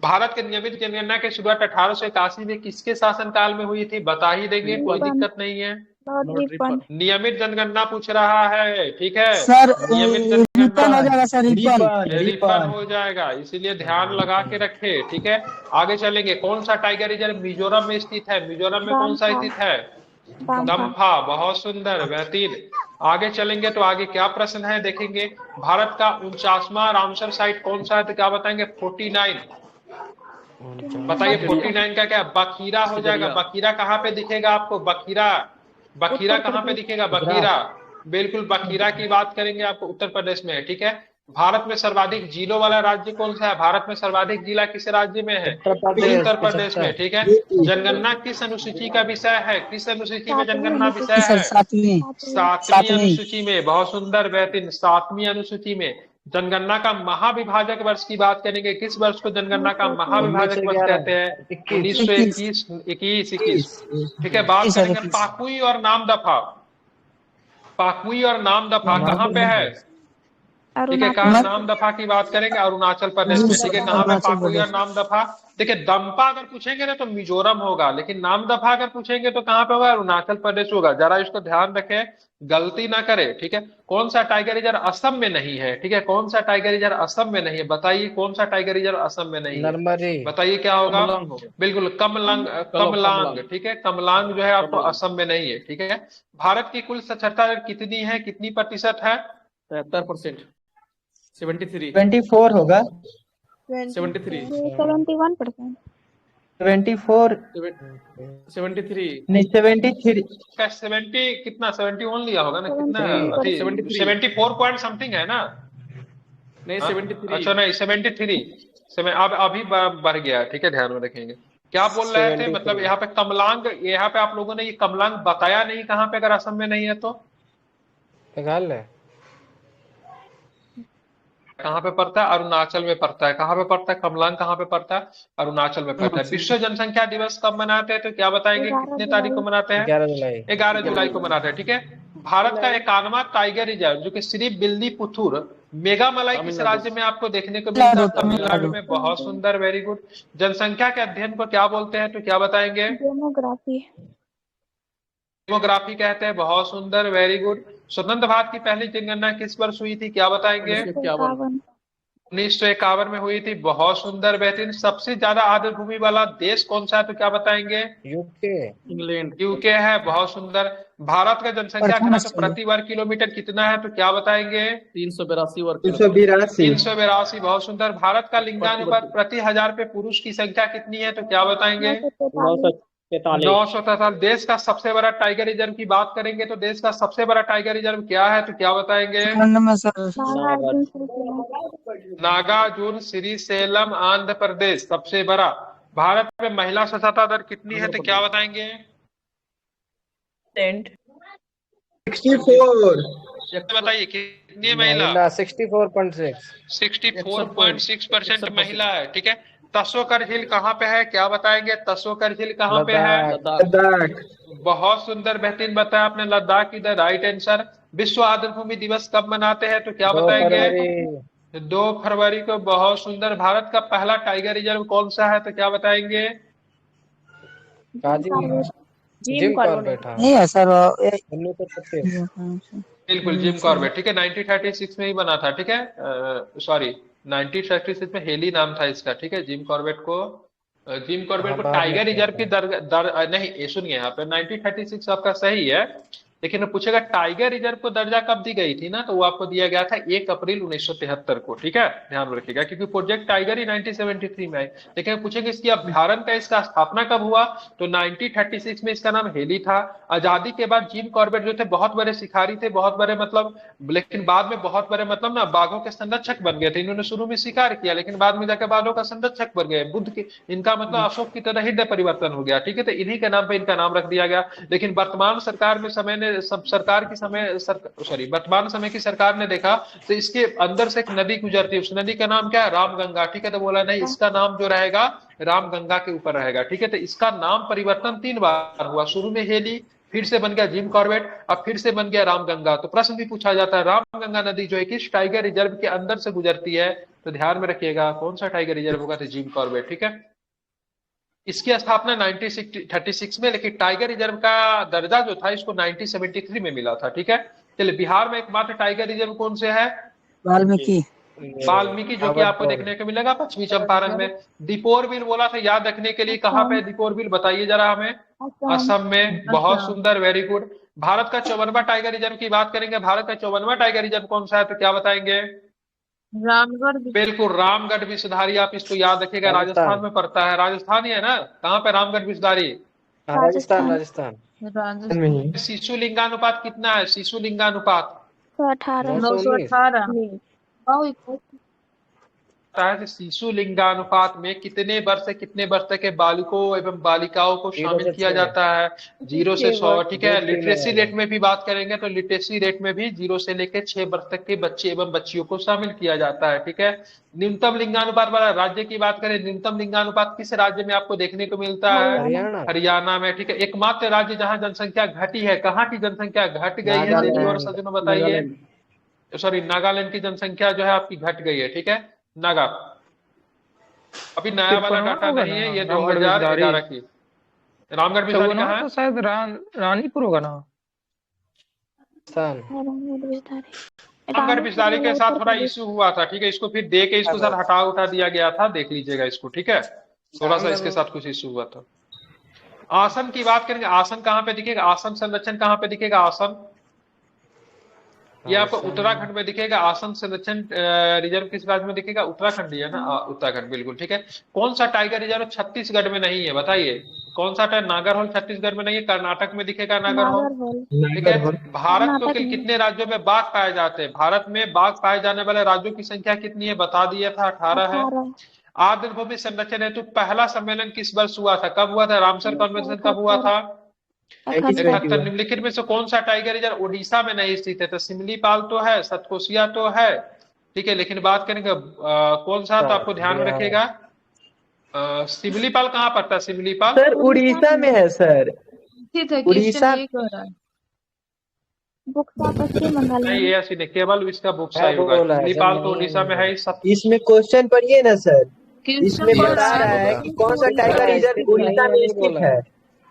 भारत के नियमित जनगणना की शुरुआत 1881 में किसके शासनकाल में हुई थी, बता ही देंगे, कोई दिक्कत नहीं है। नियमित जनगणना पूछ रहा है, ठीक है सर, नियमित रिपन हो जाएगा सर, रिपन हो जाएगा, इसीलिए ध्यान लगा के रखे। ठीक है, आगे चलेंगे। कौन सा टाइगर रिजर्व मिजोरम में स्थित है, मिजोरम में कौन सा स्थित है, दम्फा। बहुत सुंदर, बेहतरीन। आगे चलेंगे तो आगे क्या प्रश्न है देखेंगे। भारत का 49वां रामसर साइट कौन सा है, तो क्या बताएंगे, 49। बताइए 49 का क्या, बखीरा हो जाएगा। बखीरा कहाँ पे दिखेगा आपको, बखीरा, बखीरा कहाँ पे दिखेगा, बखीरा, बिल्कुल बखीरा की बात करेंगे आपको, उत्तर प्रदेश में है। ठीक है, भारत में सर्वाधिक जिलों वाला राज्य कौन सा है, भारत में सर्वाधिक जिला किस राज्य में है, उत्तर प्रदेश में। ठीक है, जनगणना किस अनुसूची का विषय है, किस अनुसूची में जनगणना विषय है, 7वीं अनुसूची में। बहुत सुंदर, बेहतरीन, 7वीं अनुसूची में। जनगणना का महाविभाजक वर्ष की बात करेंगे, किस वर्ष को जनगणना का महाविभाजक वर्ष कहते हैं, 1921। ठीक है, बात करेंगे पाकुई और नामदफा। पाकुई और नामदफा कहाँ पे है, ठीक है, कहाँ नामदफा की बात करेंगे, अरुणाचल प्रदेश में। ठीक है, कहाँ पे पाकुई और नामदफा। देखिए दम्पा अगर पूछेंगे ना तो मिजोरम होगा, लेकिन नामदफा अगर पूछेंगे तो कहाँ पे होगा, अरुणाचल प्रदेश होगा। जरा इसको ध्यान रखें, गलती ना करे। ठीक है, कौन सा टाइगर रिजर्व असम में नहीं है, ठीक है, कौन सा टाइगर रिजर्व असम में नहीं है, बताइए कौन सा टाइगर रिजर्व असम में नहीं है, बताइए क्या होगा, बिल्कुल कमलांग, कमलांग। ठीक है, कमलांग जो है आपको असम में नहीं है। ठीक है, भारत की कुल साक्षरता दर कितनी है, कितनी प्रतिशत है, 73%, 73, 24 होगा, 73, 71%, 74, 73, नहीं 73, 70 कितना, 71 लिया होगा ना, कितना है अभी, 74 पॉइंट समथिंग है ना, नहीं 73, अच्छा नहीं 73 समय, अब अभी बढ़ गया। ठीक है, ध्यान में रखेंगे। क्या बोल रहे थे, मतलब यहाँ पे कमलांग, यहाँ पे आप लोगों ने ये कमलांग बताया नहीं कहाँ पे, अगर असम में नहीं है तो कहाँ पे पड़ता है, अरुणाचल में पड़ता है। कहाँ पे पड़ता है कमलांग, कहाँ पे पड़ता है, अरुणाचल में पड़ता है। विश्व जनसंख्या दिवस कब मनाते हैं, तो क्या बताएंगे, कितने तारीख को मनाते हैं, 11 जुलाई को मनाते हैं। ठीक है, भारत का 51वां टाइगर रिजर्व जो कि श्री बिल्लीपुथुर मेघामलाई किस राज्य में आपको देखने को मिलता है, तमिलनाडु में। बहुत सुंदर, वेरी गुड। जनसंख्या के अध्ययन को क्या बोलते हैं, तो क्या बताएंगे, डेमोग्राफी, डेमोग्राफी कहते हैं। बहुत सुंदर, वेरी गुड। स्वतंत्र भारत की पहली जनगणना किस वर्ष हुई थी, क्या बताएंगे, 1951 में हुई थी। बहुत सुंदर, बेहतरीन। सबसे ज्यादा आर्द्र भूमि वाला देश कौन सा है, तो क्या बताएंगे? यूके। इंग्लैंड। यूके है। बहुत सुंदर। भारत का जनसंख्या घनत्व प्रति वर्ग किलोमीटर कितना है, तो क्या बताएंगे? 382 वर्ग 382। 382। बहुत सुंदर। भारत का लिंगानुपात प्रति हजार पे पुरुष की संख्या कितनी है, तो क्या बताएंगे? 943। देश का सबसे बड़ा टाइगर रिजर्व की बात करेंगे तो देश का सबसे बड़ा टाइगर रिजर्व क्या है, तो क्या बताएंगे? नागार्जुन श्रीशैलम आंध्र प्रदेश सबसे बड़ा। भारत में महिला साक्षरता दर कितनी है, तो क्या बताएंगे? 64। बताइए कितनी है महिला? 64.6। 64.6% महिला है। ठीक है। तसोकर झील कहाँ पे है, क्या बताएंगे? तसोकर झील कहाँ पे है? लद्दाख। बहुत सुंदर, बेहतरीन बताया आपने। लद्दाख की, द राइट आंसर। विश्व आर्द्र भूमि दिवस कब मनाते हैं, तो क्या बताएंगे? 2 फरवरी को। बहुत सुंदर। भारत का पहला टाइगर रिजर्व कौन सा है, तो क्या बताएंगे? Jim Corbett. नहीं है सर। बिल्कुल, जिम कॉर्बेट। ठीक है, 1936 में ही बना था। ठीक है, सॉरी, 1936 में हेली नाम था इसका। ठीक है, जिम कॉर्बेट को टाइगर रिजर्व की नहीं, ये सुनिए, यहाँ पे 1936 आपका सही है, लेकिन पूछेगा टाइगर रिजर्व को दर्जा कब दी गई थी ना, तो वो आपको दिया गया था 1 अप्रैल 1973 को। ठीक है, ध्यान रखिएगा, क्योंकि प्रोजेक्ट टाइगर ही 1973 में आई। लेकिन पूछेंगे इसकी अभ्यारण्य का, इसका स्थापना कब हुआ, तो 1936 में इसका नाम हेली था। आजादी के बाद जिम कॉर्बेट जो थे बहुत बड़े शिकारी थे, बहुत बड़े मतलब, लेकिन बाद में बहुत बड़े मतलब ना बाघों के संरक्षक बन गए थे। इन्होंने शुरू में शिकार किया, लेकिन बाद में जाकर बाघों का संरक्षक बन गए। बुद्ध के, इनका मतलब अशोक की तरह हृदय परिवर्तन हो गया। ठीक है, तो इन्हीं के नाम पे इनका नाम रख दिया गया। लेकिन वर्तमान सरकार में समय ने सब सरकार की समय सॉरी वर्तमान समय की सरकार ने देखा तो इसके अंदर से एक नदी गुजरती है, उस नदी का नाम क्या है? रामगंगा। ठीक है, तो बोला नहीं, इसका नाम जो रहेगा रामगंगा के ऊपर रहेगा। ठीक है, तो इसका नाम परिवर्तन 3 बार हुआ। शुरू में हेली, फिर से बन गया जिम कॉर्बेट, अब फिर से बन गया रामगंगा। तो प्रश्न भी पूछा जाता है, रामगंगा नदी जो है किस टाइगर रिजर्व के अंदर से गुजरती है, तो ध्यान में रखिएगा कौन सा टाइगर रिजर्व होगा, तो जिम कॉर्बेट। ठीक है, इसकी स्थापना 1936 में, लेकिन टाइगर रिजर्व का दर्जा जो था इसको 1973 में मिला था। ठीक है, चलिए, बिहार में एकमात्र टाइगर रिजर्व कौन से है? वाल्मीकि, जो कि आपको देखने को मिलेगा पश्चिमी चंपारण में। दीपोर बिल बोला था, याद रखने के लिए, कहाँ पे दीपोर बिल बताइए जरा हमें? असम में। बहुत सुंदर, वेरी गुड। भारत का 54वां टाइगर रिजर्व की बात करेंगे, भारत का 54वां टाइगर रिजर्व कौन सा है, तो क्या बताएंगे? रामगढ़। बिल्कुल, रामगढ़ विषधारी। आप इसको याद रखिएगा, राजस्थान में पड़ता है। राजस्थान ही है ना? कहाँ पे रामगढ़ विषधारी? राजस्थान। शिशु लिंगानुपात कितना है? शिशु लिंगानुपात 918। है शिशु लिंगानुपात में कितने वर्ष से कितने वर्ष तक के बालकों एवं बालिकाओं को शामिल किया जाता है? 0 से 100। ठीक है, लिटरेसी रेट में भी बात करेंगे तो लिटरेसी रेट में भी 0 से लेकर 6 वर्ष तक के बच्चे एवं बच्चियों को शामिल किया जाता है। ठीक है, न्यूनतम लिंगानुपात वाला राज्य की बात करें, न्यूनतम लिंगानुपात किस राज्य में आपको देखने को मिलता है? हरियाणा में। ठीक है, एकमात्र राज्य जहां जनसंख्या घटी है, कहाँ की जनसंख्या घट गई है देवी और सज्जनों बताइए? सॉरी, नागालैंड की जनसंख्या जो है आपकी घट गई है। ठीक है, नागा। अभी नया वाला डाटा नहीं है, ये 2011 की। रामगढ़ विषधारी कहाँ है? तो शायद रानीपुर होगा ना। रामगढ़ विषधारी के साथ थोड़ा इश्यू हुआ था। ठीक है, इसको फिर दे के इसको साथ उठा दिया गया था, देख लीजिएगा इसको। ठीक है, थोड़ा सा इसके साथ कुछ इश्यू हुआ था। आसन की बात करेंगे, आसन कहाँ पे दिखेगा? आसन संरक्षण कहाँ पे दिखेगा? आसन ये आपको उत्तराखंड में दिखेगा। आसन संरक्षण रिजर्व किस राज्य में दिखेगा? उत्तराखंड ही है ना? उत्तराखंड, बिल्कुल। ठीक है, कौन सा टाइगर रिजर्व छत्तीसगढ़ में नहीं है, बताइए कौन सा? नागरहोल छत्तीसगढ़ में नहीं है, कर्नाटक में दिखेगा नागरहोल। ठीक है, भारत को कितने राज्यों में बाघ पाए जाते हैं? भारत में बाघ पाए जाने वाले राज्यों की संख्या कितनी है? बता दिया था, 18 है। आर्द्र भूमि संरक्षण हेतु पहला सम्मेलन किस वर्ष हुआ था? कब हुआ था? रामसर कन्वेंशन कब हुआ था? 71। निम्नलिखित में से कौन सा टाइगर रिजर्व उड़ीसा में नहीं स्थित है? तो सिमलीपाल तो है, सतकोसिया तो है। ठीक है, लेकिन बात करेंगे कौन सा, तो आपको ध्यान में रखिएगा सिमलीपाल कहाँ पड़ता है? सिमलीपाल सर उड़ीसा में है सर। उड़ीसा नहीं, ये ऐसी नहीं, केवल इसका बुक्सा ही होगा। सिमलीपाल तो उड़ीसा में है। इसमें क्वेश्चन पढ़िए ना सर, इसमें बता रहा है कि कौन सा टाइगर रिजर्व उड़ीसा में स्थित है।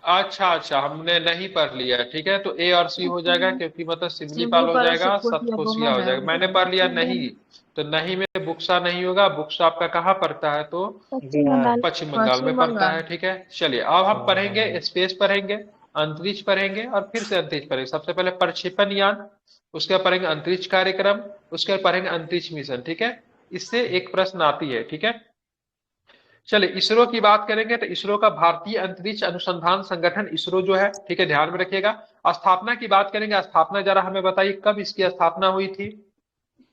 अच्छा अच्छा, हमने नहीं पढ़ लिया, ठीक है, तो ए और सी हो जाएगा, क्योंकि मतलब सिमलीपाल हो जाएगा, सतकोसिया हो जाएगा। मैंने पढ़ लिया नहीं, तो नहीं में बुक्सा नहीं होगा। बुक्सा आपका कहाँ पड़ता है? तो पश्चिम बिहार। बंगाल। पश्चिम बंगाल में पड़ता है, ठीक है। चलिए अब हम पढ़ेंगे, स्पेस पढ़ेंगे, अंतरिक्ष पढ़ेंगे, और फिर से अंतरिक्ष पढ़ेंगे। सबसे पहले प्रक्षेपण यान, उसके बाद पढ़ेंगे अंतरिक्ष कार्यक्रम, उसके बाद पढ़ेंगे अंतरिक्ष मिशन, ठीक है। इससे एक प्रश्न आती है, ठीक है। चलिए इसरो की बात करेंगे, तो इसरो का भारतीय अंतरिक्ष अनुसंधान संगठन इसरो जो है, ठीक है, ध्यान में रखिएगा। स्थापना की बात करेंगे, स्थापना जरा हमें बताइए कब इसकी स्थापना हुई थी?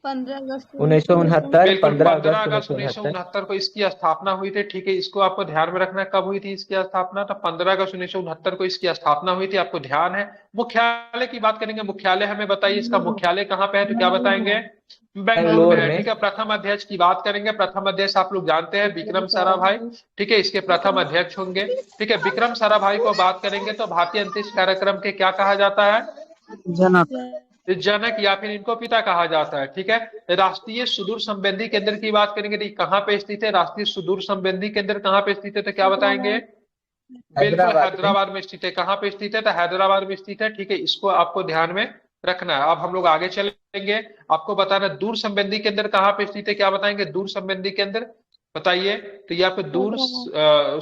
15 अगस्त 1969, बिल्कुल, 15 15 अगस्त अगस्त 1969। 1969 को इसकी स्थापना हुई थी, ठीक है। इसको आपको ध्यान में रखना है, कब हुई थी इसकी स्थापना? तो 15 अगस्त 1969 को इसकी स्थापना हुई थी, आपको ध्यान है। मुख्यालय की बात करेंगे, मुख्यालय हमें बताइए इसका मुख्यालय कहाँ पे है, तो क्या बताएंगे? बेंगलुरु में बेंगलोर है, में। ठीक है। प्रथम अध्यक्ष की बात करेंगे, प्रथम अध्यक्ष आप लोग जानते हैं विक्रम साराभाई, ठीक है, इसके प्रथम अध्यक्ष होंगे, ठीक है। विक्रम साराभाई को बात करेंगे तो भारतीय अंतरिक्ष कार्यक्रम के क्या कहा जाता है? जनक, या फिर इनको पिता कहा जाता है, ठीक है। राष्ट्रीय सुदूर संवेदी केंद्र की बात करेंगे तो कहाँ पे स्थित है? राष्ट्रीय सुदूर संवेदी केंद्र कहाँ पे स्थित है, तो क्या बताएंगे? बिल्कुल, हैदराबाद में। हैदराबाद में स्थित है। कहाँ पे स्थित है? तो हैदराबाद में स्थित है, ठीक है। इसको आपको ध्यान में रखना है। अब हम लोग आगे चलेंगे, आपको बताना दूर संवेदी केंद्र कहाँ पे स्थित है, क्या बताएंगे? दूर संवेदी केंद्र बताइए। तो यहाँ पे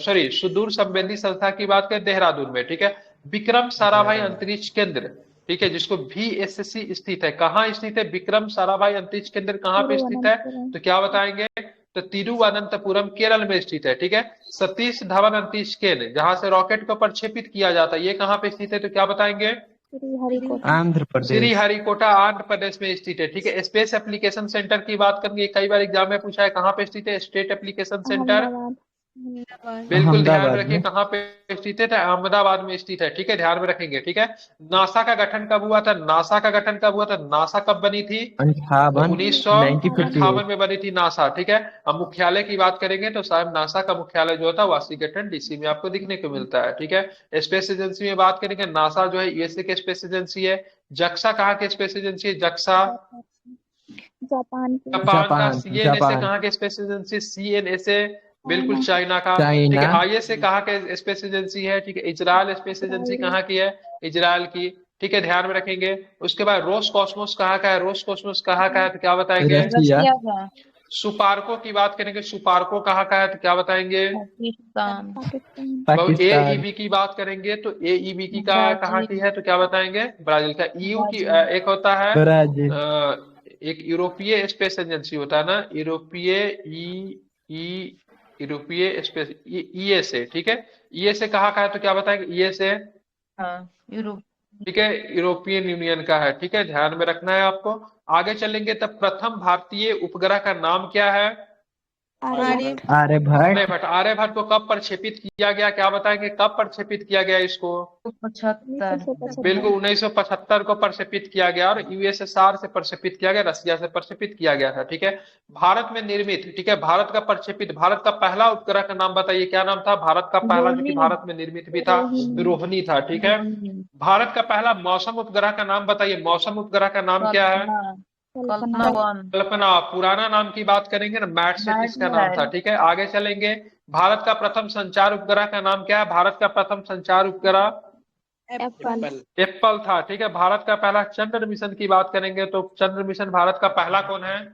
सॉरी, सुदूर संवेदी संस्था की बात करें, देहरादून में, ठीक है। विक्रम साराभाई अंतरिक्ष केंद्र, ठीक है, जिसको VSC स्थित है, कहाँ स्थित है? विक्रम साराभाई अंतरिक्ष केंद्र कहाँ पे स्थित है, तो क्या बताएंगे? तो तिरुवनंतपुरम केरल में स्थित है, ठीक है। सतीश धवन अंतरिक्ष केंद्र, जहां से रॉकेट को प्रक्षेपित किया जाता है, ये कहाँ पे स्थित है, तो क्या बताएंगे? आंध्र श्री प्रदेश। हरिकोटा आंध्र प्रदेश में स्थित है, ठीक है। स्पेस एप्लीकेशन सेंटर की बात करेंगे, कई बार एग्जाम में पूछा है, कहाँ पे स्थित है स्टेट एप्लीकेशन सेंटर? बिल्कुल ध्यान में अहमदाबाद रखिए, में। कहाँ पे स्थित है? अहमदाबाद में स्थित है, ठीक है, ध्यान में रखेंगे, ठीक है। नासा का गठन कब हुआ था? नासा का गठन कब हुआ था? नासा कब बनी थी? तो 58, 1958 1958। में बनी थी नासा, ठीक है। अब मुख्यालय की बात करेंगे तो साहब नासा का मुख्यालय जो था वाशिंगटन DC में आपको दिखने को मिलता है, ठीक है। स्पेस एजेंसी में बात करेंगे, नासा जो है USA के स्पेस एजेंसी है। जक्सा कहाँ के स्पेस एजेंसी है? जक्सा जापान की। जापान का। जापान। CNSA कहाँ के स्पेस एजेंसी? CNSA बिल्कुल चाइना का, ठीक चाइना। है। ISA कहाँ के स्पेस एजेंसी है, ठीक है। इजराइल स्पेस एजेंसी कहाँ की है? इजराइल की, ठीक है, ध्यान में रखेंगे। उसके बाद रोस कॉस्मोस कहाँ का है? रोस कॉस्मोस कहाँ का है, तो क्या बताएंगे? रसिया। सुपार्को की बात करेंगे, सुपार्को कहाँ का है, तो क्या बताएंगे? पाकिस्तान। पाकिस्तान। AEB की बात करेंगे तो AEB की का कहाँ की है, तो क्या बताएंगे? ब्राजील का। EU की एक होता है ब्राजील। एक यूरोपीय स्पेस एजेंसी होता है ना, यूरोपीय स्पेस ESA, ठीक है। ESA कहाँ का है, तो क्या बताएंगे? ESA ठीक है, यूरोपियन यूनियन का है, ठीक है, ध्यान में रखना है आपको। आगे चलेंगे तब प्रथम भारतीय उपग्रह का नाम क्या है? आर्यभट्ट। आर्यभट्ट। आर्यभट्ट को कब प्रक्षेपित किया गया, क्या बताएंगे? कब प्रक्षेपित किया गया इसको? 1975। बिल्कुल 1975 को प्रक्षेपित किया गया, और USSR से प्रक्षेपित किया गया, रसिया से प्रक्षेपित किया गया था, ठीक है। भारत में निर्मित, ठीक है, भारत का प्रक्षेपित, भारत का पहला उपग्रह का नाम बताइए, क्या नाम था भारत का पहला जो कि भारत में निर्मित भी था? रोहिणी था, ठीक है। भारत का पहला मौसम उपग्रह का नाम बताइए, मौसम उपग्रह का नाम क्या है? कल्पना। पुराना नाम की बात करेंगे ना, मैटसेटिस का नाम था, ठीक है। आगे चलेंगे, भारत का प्रथम संचार उपग्रह का नाम क्या है? भारत का प्रथम संचार उपग्रह एप्पल था, ठीक है। भारत का पहला चंद्र मिशन की बात करेंगे तो चंद्र मिशन भारत का पहला कौन है?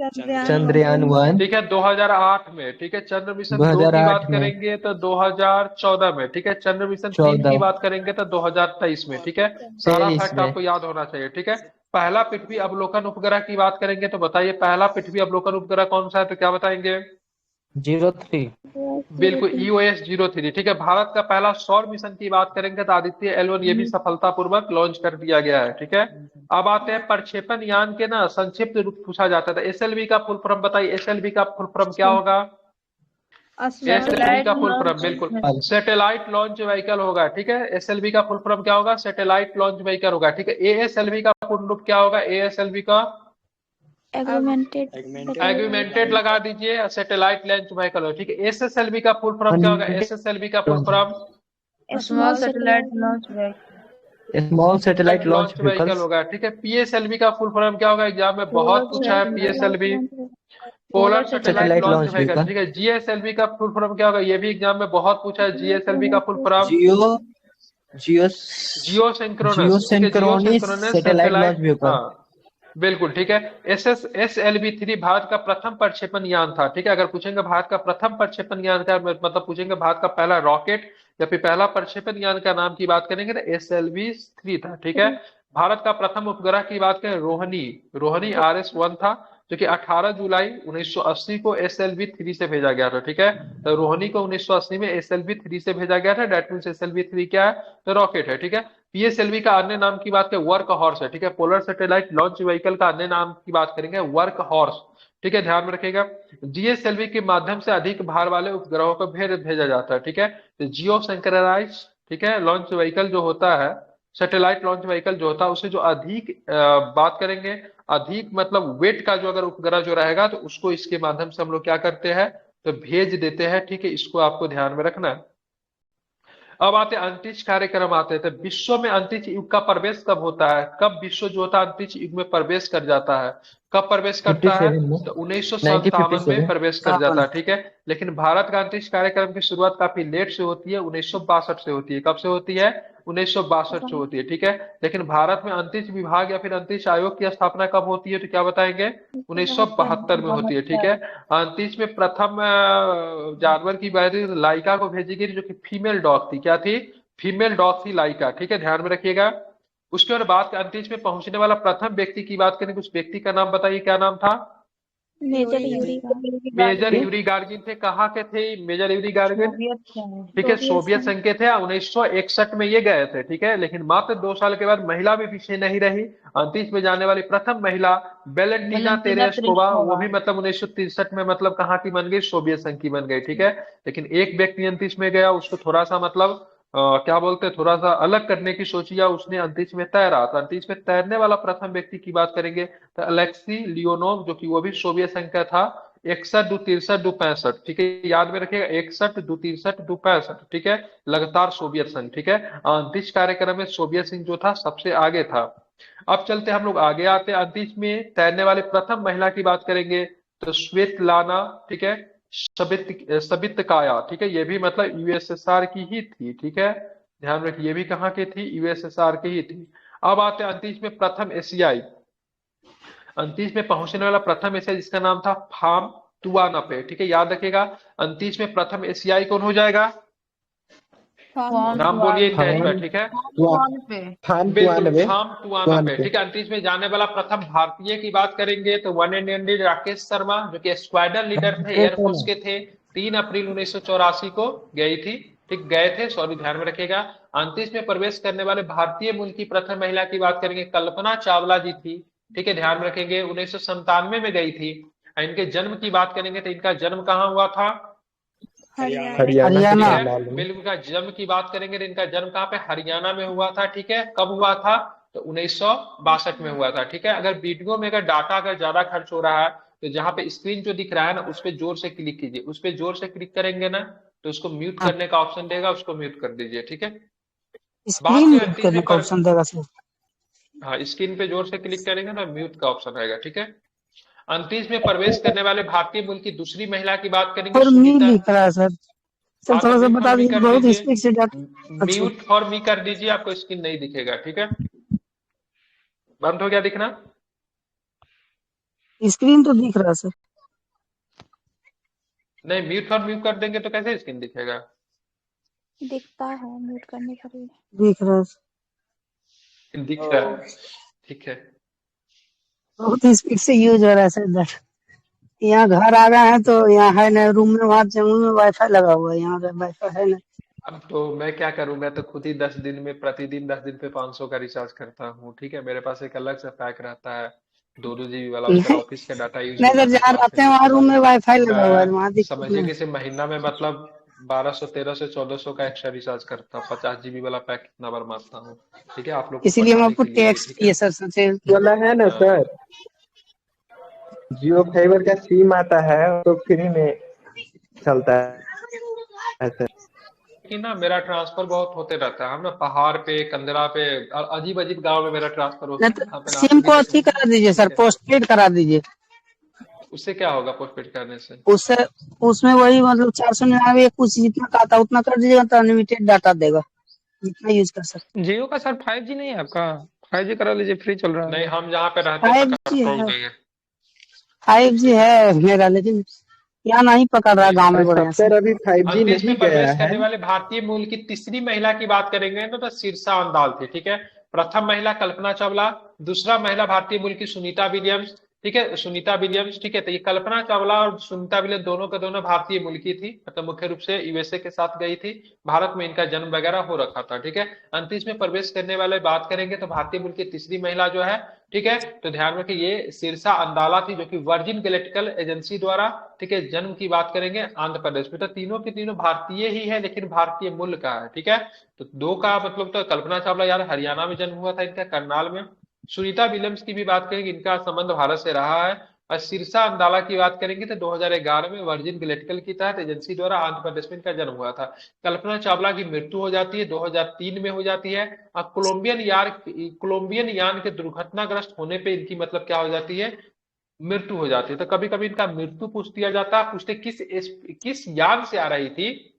चंद्रयान 1। ठीक है, 2008 में, ठीक है। चंद्र मिशन 2 की 2008 बात में। करेंगे तो 2014 में, ठीक है। चंद्र मिशन 3 की 14। बात करेंगे तो 2023 में, ठीक है। सारा 23 फैक्ट में। आपको याद होना चाहिए, ठीक है। पहला पृथ्वी अवलोकन उपग्रह की बात करेंगे तो बताइए पहला पृथ्वी अवलोकन उपग्रह कौन सा है, तो क्या बताएंगे? 03। बिल्कुल EOS 03, ठीक है। भारत का पहला सौर मिशन की बात करेंगे तो आदित्य L1, ये भी सफलतापूर्वक लॉन्च कर दिया गया है, ठीक है। अब आते हैं प्रक्षेपण यान के ना संक्षिप्त रूप पूछा जाता था। SLV का फुल फॉर्म बताइए, SLV का फुल फॉर्म क्या होगा? SLV का फुल फॉर्म बिल्कुल सैटेलाइट लॉन्च व्हीकल होगा, ठीक है। SLV का फुल फॉर्म क्या होगा? सैटेलाइट लॉन्च व्हीकल होगा, ठीक है। ASLV का पूर्ण रूप क्या होगा? ASLV का एग्यूमेंटेड लगा दीजिए, सैटेलाइट लॉन्च व्हीकल हो, ठीक है। SSLV का फुल फॉर्म क्या होगा? SSLV का full form small satellite launch vehicle होगा, ठीक है। PSLV का फुल फॉर्म क्या होगा? एग्जाम में बहुत पूछा है PSLV। Polar Polar satellite satellite launch launch vehicle, vehicle. ठीक है। जीएसएलवी का फुल फॉर्म क्या होगा, ये भी एग्जाम में बहुत पूछा है। जीएसएलवी का full form geo geo geo synchronous, geo ठीक है, geo synchronous synchronous satellite launch satellite, vehicle. हाँ बिल्कुल ठीक है। SLV-3 भारत का प्रथम प्रक्षेपण यान था, ठीक है। अगर पूछेंगे भारत का प्रथम प्रक्षेपण यान का मतलब पूछेंगे भारत का पहला रॉकेट या फिर पहला प्रक्षेपण यान का नाम की बात करेंगे तो SLV-3 था, ठीक है। भारत का प्रथम उपग्रह की बात करें, रोहिणी, रोहिणी RS-1 था, जो कि 18 जुलाई 1980 को SLV-3 से भेजा गया था, ठीक है। तो रोहिणी को 1980 में SLV-3 से भेजा गया था। डेट मीन्स SLV-3 क्या है, तो रॉकेट है, ठीक है। PSLV का अन्य नाम की बात करें, वर्क हॉर्स है, ठीक है। पोलर सैटेलाइट लॉन्च व्हीकल का अन्य नाम की बात करेंगे, वर्क हॉर्स, ठीक है, ध्यान में रखिएगा। GSLV के माध्यम से अधिक भार वाले उपग्रहों को भेजा जाता है, ठीक है। तो जियो सेंक्रोनाइज, ठीक है, लॉन्च व्हीकल जो होता है, सैटेलाइट लॉन्च व्हीकल जो होता है, उसे जो अधिक बात करेंगे, अधिक मतलब वेट का जो अगर उपग्रह जो रहेगा तो उसको इसके माध्यम से हम लोग क्या करते हैं, तो भेज देते हैं, ठीक है। इसको आपको ध्यान में रखना है। अब आते हैं अंतरिक्ष कार्यक्रम आते हैं। तो विश्व में अंतरिक्ष युग का प्रवेश कब होता है, कब विश्व जो होता है अंतरिक्ष युग में प्रवेश कर जाता है, कब प्रवेश करता है, 57 में तो 1957 में 1957। प्रवेश कर जाता है, ठीक है। लेकिन भारत का अंतरिक्ष कार्यक्रम की शुरुआत काफी लेट से होती है, 1962 से होती है। कब से होती है, 1962 से होती है, ठीक है। लेकिन भारत में अंतरिक्ष विभाग या फिर अंतरिक्ष आयोग की स्थापना कब होती है, तो क्या बताएंगे, 1972 में होती है, ठीक है। अंतरिक्ष में प्रथम जानवर की बात है, लाइका को भेजी गई जो कि फीमेल डॉग थी, क्या थी, फीमेल डॉग थी लाइका, ठीक है, ध्यान में रखिएगा। उसके बाद बात अंतरिक्ष में पहुंचने वाला प्रथम व्यक्ति की बात करें, उस व्यक्ति का नाम बताइए, क्या नाम था, major Yuri major Yuri Gagarin थे। कहाँ के थे मेजर यूरी गार्गिन, ठीक है, सोवियत संघ के थे। 1961 में ये गए थे, ठीक है। लेकिन मात्र 2 साल के बाद महिला भी पीछे नहीं रही, अंतरिक्ष में जाने वाली प्रथम महिला वेलेंटीना तेरेस्कोवा, वो भी मतलब 1963 में मतलब कहाँ की बन गई, सोवियत संघ की बन गई, ठीक है। लेकिन एक व्यक्ति अंतरिक्ष में गया, उसको थोड़ा सा मतलब क्या बोलते हैं, थोड़ा सा अलग करने की सोची, या उसने अंतरिक्ष में तैरा। तो अंतरिक्ष में तैरने वाला प्रथम व्यक्ति की बात करेंगे तो अलेक्सी लियोनोव, जो कि वो भी सोवियत संघ का था। 61 दो 63 दो 65, ठीक है, याद में रखिएगा, 61 दो 63 दो 65, ठीक है, लगातार सोवियत संघ, ठीक है। अंतरिक्ष कार्यक्रम में सोवियत संघ जो था सबसे आगे था। अब चलते हम लोग आगे आते हैं, अंतरिक्ष में तैरने वाले प्रथम महिला की बात करेंगे तो श्वेतलाना, ठीक है, सबितकाया, ठीक है, ये भी मतलब यूएसएसआर की ही थी, ठीक है, ध्यान रखिए, ये भी कहाँ की थी, यूएसएसआर की ही थी। अब आते हैं अंतरिक्ष में प्रथम एशियाई, अंतरिक्ष में पहुंचने वाला प्रथम एशियाई जिसका नाम था फाम तुआनापे, ठीक है, याद रखिएगा। अंतरिक्ष में प्रथम एशियाई कौन हो जाएगा, नाम बोलिए इनका एक बार, ठीक है, फाम बिल्कुल तुआनबे फाम तुआनापे, ठीक है। अंतरिक्ष में जाने वाला प्रथम भारतीय की बात करेंगे तो one and only Rakesh Sharma, जो कि स्क्वाड्रन लीडर थे, एयरफोर्स के थे। 3 अप्रैल 1984 को गई थी, ठीक, गए थे, सॉरी, ध्यान में रखिएगा। अंतरिक्ष में प्रवेश करने वाले भारतीय मूल की प्रथम महिला की बात करेंगे, कल्पना चावला जी थी, ठीक है, ध्यान में रखेंगे, 1997 में गई थी। इनके जन्म की बात करेंगे तो इनका जन्म कहाँ हुआ था, हरियाणा। बिल्कुल, का जन्म की बात करेंगे तो इनका जन्म कहाँ पे, हरियाणा में हुआ था, ठीक है। कब हुआ था, तो 1962 में हुआ था, ठीक है। अगर वीडियो में अगर डाटा अगर ज्यादा खर्च हो रहा है तो जहाँ पे स्क्रीन जो दिख रहा है ना, उस पर जोर से क्लिक कीजिए, उस पर जोर से क्लिक करेंगे ना तो उसको म्यूट करने का ऑप्शन देगा, उसको म्यूट कर दीजिए, ठीक है। ऑप्शन देगा, हाँ, स्क्रीन पे जोर से क्लिक करेंगे ना, म्यूट का ऑप्शन आएगा, ठीक है। अंतरिक्ष में प्रवेश करने वाले भारतीय मूल की दूसरी महिला की बात करेंगे, सुनीता, सर थोड़ा सा बता दीजिए, बहुत स्पीड से म्यूट फॉर मी कर दीजिए, आपको स्क्रीन नहीं दिखेगा, ठीक है। बंद हो गया दिखना, स्क्रीन तो दिख रहा है सर। नहीं, म्यूट फॉर म्यूट कर देंगे तो कैसे स्क्रीन दिखेगा, दिखता है म्यूट करने पर भी। दिख रहा है, दिख रहा है, ठीक है। बहुत स्पीड से यूज हो रहा है सर। यहाँ घर आ गए हैं तो यहाँ है ना, रूम में, वहाँ जम्मू में वाईफाई लगा हुआ है, यहाँ वाईफाई है ना। अब तो मैं क्या करूं, मैं तो खुद ही 10 दिन में, प्रतिदिन 10 दिन पे 500 का रिचार्ज करता हूँ, ठीक है। मेरे पास एक अलग से पैक रहता है 2-2 GB वाला, उसका ऑफिस का डाटा यूज नहीं सर, जहाँ रहते हैं वहाँ रूम में वाईफाई लगा हुआ है, वहाँ समझिए कि इसे महीना में मतलब 1200, 1300, 1400 का एक्स्ट्रा रिचार्ज करता हूँ। 50 GB वाला पैक कितना बार मारता हूँ, ठीक है, आप लोग इसीलिए हम आपको टैक्स किए सर, सोचे वाला है ना सर, जियो फाइबर का सिम आता है तो फ्री में चलता है सर। कि ना मेरा ट्रांसफर बहुत होते रहता है, हम ना पहाड़ पे, कंदरा पे और अजीब अजीब गांव में मेरा ट्रांसफर होता है। सिम को अच्छी करा दीजिए सर, पोस्टपेड करा दीजिए। उससे क्या होगा पोस्टपेड करने से? उससे उसमें वही मतलब 499 कुछ जितना का आता उतना कर दीजिएगा तो अनलिमिटेड डाटा देगा, जितना यूज कर सकते। जियो का सर 5G नहीं है आपका? 5G करा लीजिए, फ्री चल रहा है नहीं, अभी। हम जहाँ पे रहते हैं फाइव पकड़ जी तो है, नहीं है। 5G है मेरा, लेकिन यहाँ नहीं पकड़ रहा नहीं, गांव में अरे बढ़िया से। सर अभी 5G अंतरिक्ष नहीं में गया प्रवेश है। करने वाले भारतीय मूल की तीसरी महिला की बात करेंगे तो शीर्षा अंदाल थी, ठीक है। प्रथम महिला कल्पना चावला, दूसरा महिला भारतीय मूल की सुनीता विलियम्स, ठीक है, सुनीता विलियम्स, ठीक है। तो ये कल्पना चावला और सुनीता विलियम्स दोनों के दोनों भारतीय मूल की थी, मतलब मुख्य रूप से यूएसए के साथ गई थी, भारत में इनका जन्म वगैरह हो रखा था, ठीक है। अंतरिक्ष में प्रवेश करने वाले बात करेंगे तो भारतीय मूल की तीसरी महिला जो है, ठीक है, तो ध्यान रखें ये शीर्षा अंदाला थी, जो कि वर्जिन गैलेक्टिकल एजेंसी द्वारा, ठीक है, जन्म की बात करेंगे आंध्र प्रदेश में। तो तीनों के तीनों भारतीय ही है, लेकिन भारतीय मूल का है, ठीक है। तो दो का मतलब, तो कल्पना चावला यार हरियाणा में जन्म हुआ था इनका, करनाल में। सुनीता विलियम्स की भी बात करेंगे, इनका संबंध भारत से रहा है। और शीर्षा अंदाला की बात करेंगे तो 2011 में वर्जिन गैलेक्टिकल की तहत एजेंसी द्वारा आंध्र प्रदेश में इनका जन्म हुआ था। कल्पना चावला की मृत्यु हो जाती है 2003 में हो जाती है। और कोलंबियन यान के दुर्घटनाग्रस्त होने पे इनकी मतलब क्या हो जाती है, मृत्यु हो जाती है। तो कभी कभी इनका मृत्यु पूछ दिया जाता है, पूछते किस यान से आ रही थी,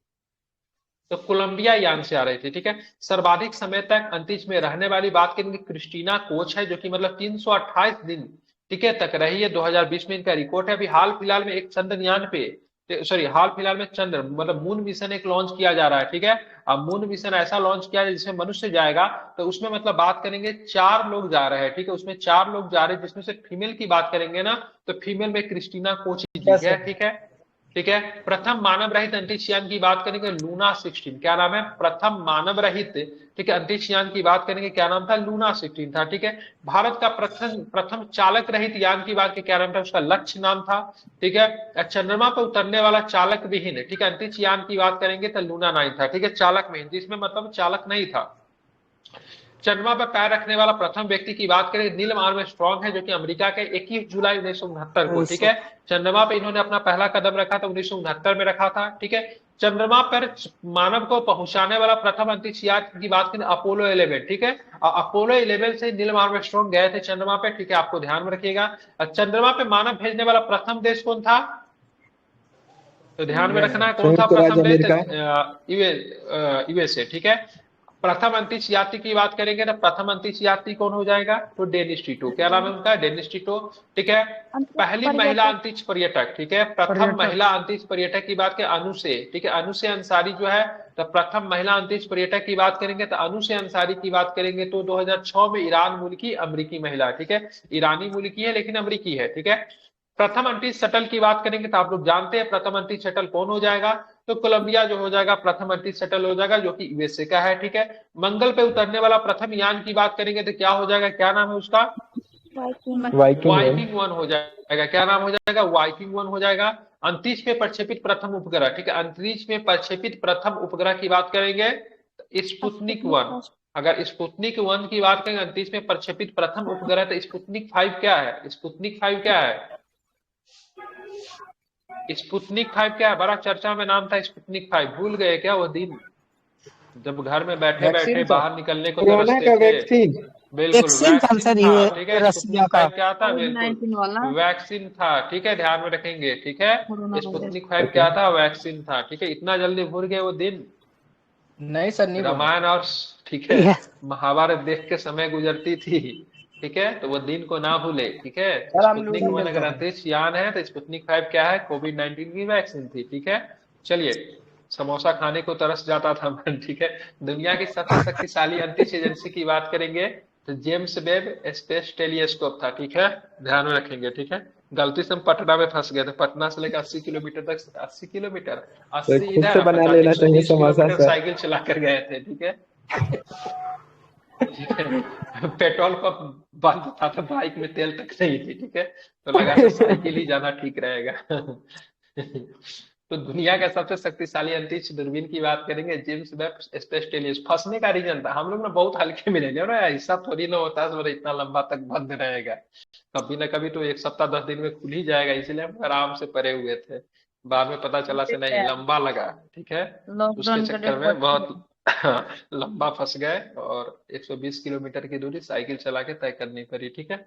तो कोलंबिया यान से आ रही थी, ठीक है। सर्वाधिक समय तक अंतरिक्ष में रहने वाली बात करेंगे क्रिस्टीना कोच है, जो कि मतलब 328 दिन, ठीक है, तक रही है। 2020 में इनका रिकॉर्ड है। अभी हाल फिलहाल में एक चंद्रयान पे, सॉरी, हाल फिलहाल में चंद्र मतलब मून मिशन एक लॉन्च किया जा रहा है, ठीक है। अब मून मिशन ऐसा लॉन्च किया है जिसमें मनुष्य जाएगा, तो उसमें मतलब बात करेंगे 4 लोग जा रहे हैं, ठीक है, उसमें 4 लोग जा रहे हैं, जिसमें से फीमेल की बात करेंगे ना, तो फीमेल में क्रिस्टीना कोच जी है, ठीक है, ठीक है। प्रथम मानव रहित अंतरिक्ष यान की बात करेंगे लूना 16, क्या नाम है, प्रथम मानव रहित, ठीक है, अंतरिक्ष यान की बात करेंगे, क्या नाम था, लूना 16 था, ठीक है। भारत का प्रथम प्रथम चालक रहित यान की बात की क्या नाम था, उसका लक्ष्य नाम था, ठीक है। चंद्रमा पर उतरने वाला चालक विहीन, ठीक है, अंतरिक्ष यान की बात करेंगे तो लूना 9 था, ठीक है, चालक विहीन, जिसमें मतलब चालक नहीं था। चंद्रमा पर पैर रखने वाला प्रथम व्यक्ति की बात करें, नील आर्मस्ट्रांग है, जो कि अमेरिका के 21 जुलाई 1969 को, ठीक है, चंद्रमा पर इन्होंने अपना पहला कदम रखा था, 1969 में रखा था, ठीक है। चंद्रमा पर मानव को पहुंचाने वाला प्रथम अंतरिक्ष यान की बात करें अपोलो 11, ठीक है। अपोलो 11 से नील आर्मस्ट्रांग गए थे चंद्रमा पे, ठीक है, आपको ध्यान में रखिएगा। चंद्रमा पे मानव भेजने वाला प्रथम देश कौन था, तो ध्यान में रखना है कौन था संयुक्त प्रथम राज्य देश, अमेरिका। यूएसए, ठीक है। प्रथम अंतरिक्ष यात्री की बात करेंगे ना, प्रथम अंतरिक्ष यात्री कौन हो जाएगा, तो डेनिस टिटो, क्या नाम है उनका, डेनिस टिटो, ठीक है। पहली महिला अंतरिक्ष पर्यटक, ठीक है, प्रथम महिला अंतरिक्ष पर्यटक की बात करें अनु से, ठीक है, अनु से अंसारी जो है, तो प्रथम महिला अंतरिक्ष पर्यटक की बात करेंगे तो अनु से अंसारी की बात करेंगे तो 2006 में ईरान मूल की अमरीकी महिला, ठीक है, ईरानी मूल की है लेकिन अमरीकी है, ठीक है। प्रथम अंतरिक्ष शटल की बात करेंगे तो आप लोग जानते हैं प्रथम अंतरिक्ष शटल कौन हो जाएगा, तो कोलंबिया जो हो जाएगा प्रथम अंतरिक्ष शटल हो जाएगा, जो कि यूएसए का है, ठीक है। मंगल पे उतरने वाला प्रथम यान की बात करेंगे तो क्या हो जाएगा, क्या नाम है उसका, वाइकिंग 1 हो जाएगा, क्या नाम हो जाएगा, वाइकिंग 1 हो जाएगा। अंतरिक्ष में प्रक्षेपित प्रथम उपग्रह, ठीक है, अंतरिक्ष में प्रक्षेपित प्रथम उपग्रह की बात करेंगे स्पुतनिक 1। अगर स्पुतनिक 1 की बात करेंगे अंतरिक्ष में प्रक्षेपित प्रथम उपग्रह, तो स्पुतनिक 5 क्या है, स्पुतनिक 5 क्या है, स्पुतनिक 5 क्या है, बड़ा चर्चा में नाम था स्पुतनिक 5, भूल गए क्या वो दिन जब घर में बैठे बैठे बाहर निकलने को कोरोना तरसते का थे। वैक्सीन। बिल्कुल वैक्सीन था सर, था, ये ठीक है, रसिया स्पुतनिक का 5 क्या था, बिल्कुल वैक्सीन था, ठीक है, ध्यान में रखेंगे, ठीक है। स्पुतनिक 5 क्या था, वैक्सीन था, ठीक है। इतना जल्दी भूल गए वो दिन, नहीं सर, नहीं बोला। रामायण और, ठीक है, महाभारत देख के समय गुजरती थी, ठीक है, तो वो दिन को ना भूले, ठीक है। स्पुतनिक 1 अगर अंतरिक्ष यान है तो स्पुतनिक 5 क्या है, कोविड-19 की वैक्सीन थी, ठीक है। चलिए, समोसा खाने को तरस जाता था मन, ठीक है। दुनिया की सबसे शक्तिशाली अंतरिक्ष एजेंसी की बात करेंगे तो जेम्स वेब स्पेस टेलीस्कोप था, ठीक है, ध्यान में रखेंगे, ठीक है। गलती से हम पटना में फंस गए थे, पटना से लेकर 80 किलोमीटर तक, 80 किलोमीटर, 80 खुद इधर से और बना 50 लेना चाहिए 120 समोसा किलोमीटर सर। साइकिल चला कर गए थे, ठीक है। ठीक है, पेट्रोल पंप बंद था तो बाइक में तेल तक नहीं थी, ठीक है, तो लगा कि साइकिल ही जाना ठीक रहेगा। तो दुनिया का सबसे शक्तिशाली अंतरिक्ष दूरबीन की बात करेंगे जेम्स वेब स्पेस टेलीस्कोप। फंसने का रीजन था, हम लोग ना बहुत हल्के में ले लिया ना, ऐसा थोड़ी ना होता है इतना लंबा तक बंद रहेगा, कभी ना कभी तो 1 सप्ताह 10 दिन में खुल ही जाएगा, इसलिए हम आराम से परे हुए थे। बाद में पता चला से नहीं, लंबा लगा, ठीक है, उसके चक्कर में बहुत लंबा फंस गए और 120 किलोमीटर की दूरी साइकिल चला के तय करनी पड़ी, ठीक है।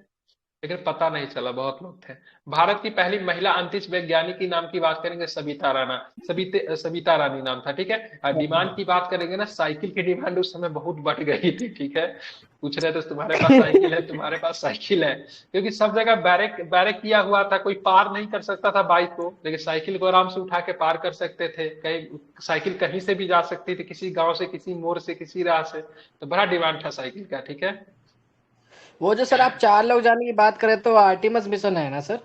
लेकिन पता नहीं चला, बहुत लोग थे। भारत की पहली महिला अंतरिक्ष वैज्ञानिक की नाम की बात करेंगे, सविता रानी नाम था, ठीक है। डिमांड की बात करेंगे ना, साइकिल की डिमांड उस समय बहुत बढ़ गई थी, ठीक है। पूछ रहे थे तुम्हारे पास साइकिल है, तुम्हारे पास साइकिल है, क्योंकि सब जगह बैरेक बैरेक किया हुआ था, कोई पार नहीं कर सकता था बाइक को, लेकिन साइकिल को आराम से उठा के पार कर सकते थे। कहीं साइकिल कहीं से भी जा सकती थी, किसी गांव से, किसी मोड़ से, किसी राह से। तो बड़ा डिमांड था साइकिल का, ठीक है। वो जो सर आप 4 लोग जाने की बात करें तो आर्टिमस मिशन है ना सर?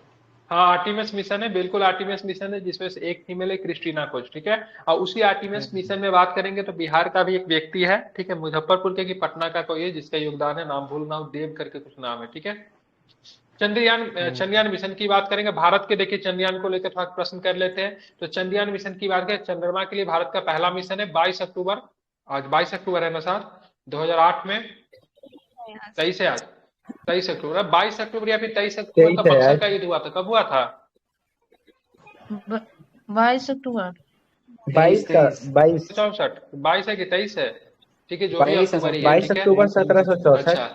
हाँ, आर्टिमिस मिशन है, बिल्कुल आर्टिमिस मिशन है, जिसमें से एक फीमेल है, क्रिस्टीना कोच, ठीक है। और उसी आर्टिमिस मिशन में बात करेंगे तो बिहार का भी एक व्यक्ति है, ठीक है, मुजफ्फरपुर के कि पटना का कोई है, जिसका योगदान है, नाम भूल ना हो, देव करके कुछ नाम है, ठीक है। चंद्रयान मिशन की बात करेंगे। भारत के, देखिए चंद्रयान को लेकर थोड़ा प्रश्न कर लेते हैं। तो चंद्रयान मिशन की बात करें, चंद्रमा के लिए भारत का पहला मिशन है, 22 अक्टूबर, आज 22 अक्टूबर है ना सर, 2008 में, 23 है आज, 23 अक्टूबर, 22 अक्टूबर या फिर 23 अक्टूबर का 23 है बक्सर आज। का युद्ध हुआ था, कब हुआ था? 22 अक्टूबर। 22 64, 22 है कि 23 है, ठीक है, जो भी 22 है अक्टूबर सर, ही है, 22 ठीक है। अक्टूबर 1764। अच्छा,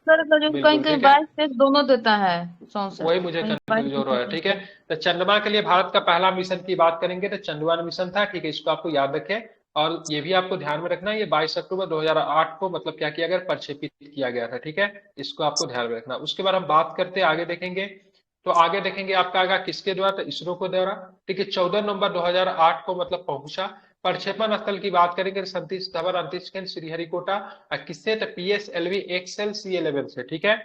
सर का जो कहीं बिल्कुल कहीं ठीक है, 22 दोनों देता है, 64 वही मुझे कहीं कंफ्यूज हो रहा है, 22। ठीक है। तो चंद्रमा के लिए भारत का पहला मिशन की बात करेंगे तो चंद्रयान मिशन था, ठीक है, इसको आपको याद रखें। और ये भी आपको ध्यान में रखना है, ये 22 अक्टूबर 2008 को मतलब क्या किया गया, प्रक्षेपित किया गया था, ठीक है। इसको आपको ध्यान में रखना। उसके बाद हम बात करते हैं, आगे देखेंगे। तो आगे देखेंगे आपका आगा किसके द्वारा, तो इसरो को द्वारा, ठीक है। 14 नवंबर 2008 को मतलब पहुंचा। प्रक्षेपण स्थल की बात करेंगे, सतीश धवन अंतरिक्ष केंद्र श्रीहरिकोटा। किससे, तो PSLV एक्सएल C11 से, ठीक है।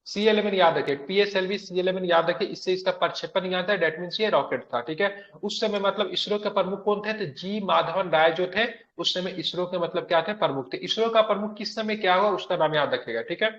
C11 याद रखे, PSLV C11 याद रखे, इससे इसका प्रक्षेपण याद है, डेट मीन्स ये रॉकेट था, ठीक है। उस समय मतलब इसरो के प्रमुख कौन थे, तो जी माधवन राय जो थे, उस समय इसरो के मतलब क्या थे, प्रमुख थे। इसरो का प्रमुख किस समय क्या हुआ, उसका नाम याद रखेगा, ठीक है।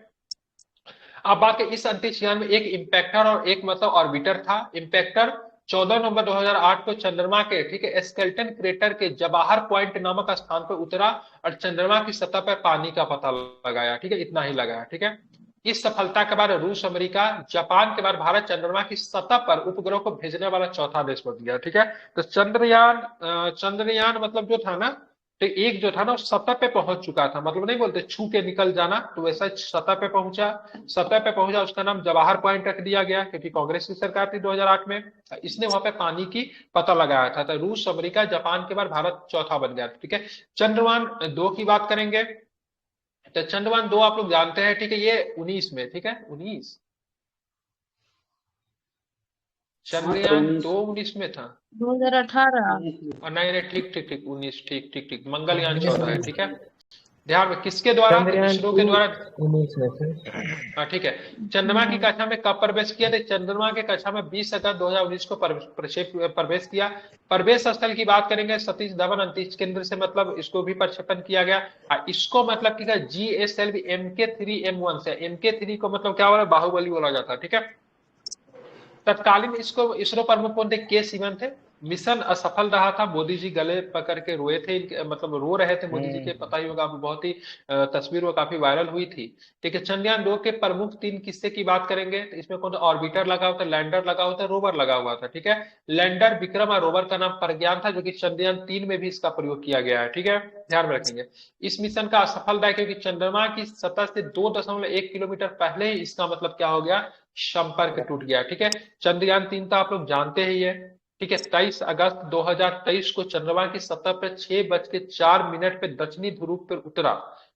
अब बाकी इस अंतरिक्ष यान में एक इम्पैक्टर और एक मतलब ऑर्बिटर था। इम्पैक्टर 14 नवंबर 2008 को चंद्रमा के, ठीक है, स्केल्टन क्रेटर के जवाहर पॉइंट नामक स्थान पर उतरा और चंद्रमा की सतह पर पानी का पता लगाया, ठीक है, इतना ही लगाया, ठीक है। इस सफलता के बाद रूस, अमेरिका, जापान के बाद भारत चंद्रमा की सतह पर उपग्रह को भेजने वाला चौथा देश बन गया, ठीक है। तो चंद्रयान मतलब जो था ना, तो एक जो था ना, सतह पे पहुंच चुका था, मतलब नहीं बोलते छू के निकल जाना, तो वैसा सतह पे पहुंचा। सतह पे पहुंचा, उसका नाम जवाहर पॉइंट रख दिया गया, क्योंकि कांग्रेस की सरकार थी 2008 में। इसने वहां पे पानी की पता लगाया था। तो रूस, अमेरिका, जापान के बाद भारत चौथा बन गया, ठीक है। चंद्रयान 2 की बात करेंगे। तो चंद्रयान 2 आप लोग जानते हैं, ठीक है, ये 19 में, ठीक है, 19, चंद्रयान 2 19 में था। 2018। नहीं नहीं, ठीक ठीक ठीक, 19, ठीक ठीक ठीक, मंगलयान 14 है, ठीक है। ध्यान में, किसके द्वारा, तो चंद्रयान इसरो 2 के द्वारा। 19 में थे। हाँ ठीक है। चंद्रमा की कक्षा में कब प्रवेश किया, तो चंद्रमा के कक्षा में 20 अगस्त 2019 को प्रवेश किया। प्रवेश स्थल की बात करेंगे, सतीश धवन अंतरिक्ष केंद्र से मतलब इसको भी प्रक्षेपण किया गया। इसको मतलब किया GSLV MK3M1 से। MK3 को मतलब क्या बोला, बाहुबली बोला जाता है, ठीक है। तत्कालीन इसको इसरो प्रमुख कौन थे, K. शिवन थे। मिशन असफल रहा था, मोदी जी गले पकड़ के रोए थे, मतलब रो रहे थे मोदी जी के, पता ही होगा आपको, बहुत ही तस्वीर वो काफी वायरल हुई थी, ठीक है। चंद्रयान 2 के प्रमुख 3 किस्से की बात करेंगे, तो इसमें कौन सा, ऑर्बिटर लगा हुआ था, लैंडर लगा हुआ था, रोवर लगा हुआ था, ठीक है। लैंडर विक्रम और रोवर का नाम प्रज्ञान था, जो कि चंद्रयान 3 में भी इसका प्रयोग किया गया है, ठीक है, ध्यान में रखेंगे। इस मिशन का असफल रहा क्योंकि चंद्रमा की सतह से 2.1 किलोमीटर पहले ही इसका मतलब क्या हो गया, संपर्क टूट गया, ठीक है। चंद्रयान 3 तो आप लोग जानते ही है, ठीक है। 23 अगस्त 2023 को चंद्रमा की सतह पर 6:04 पे दक्षिणी ध्रुव पर उतरा।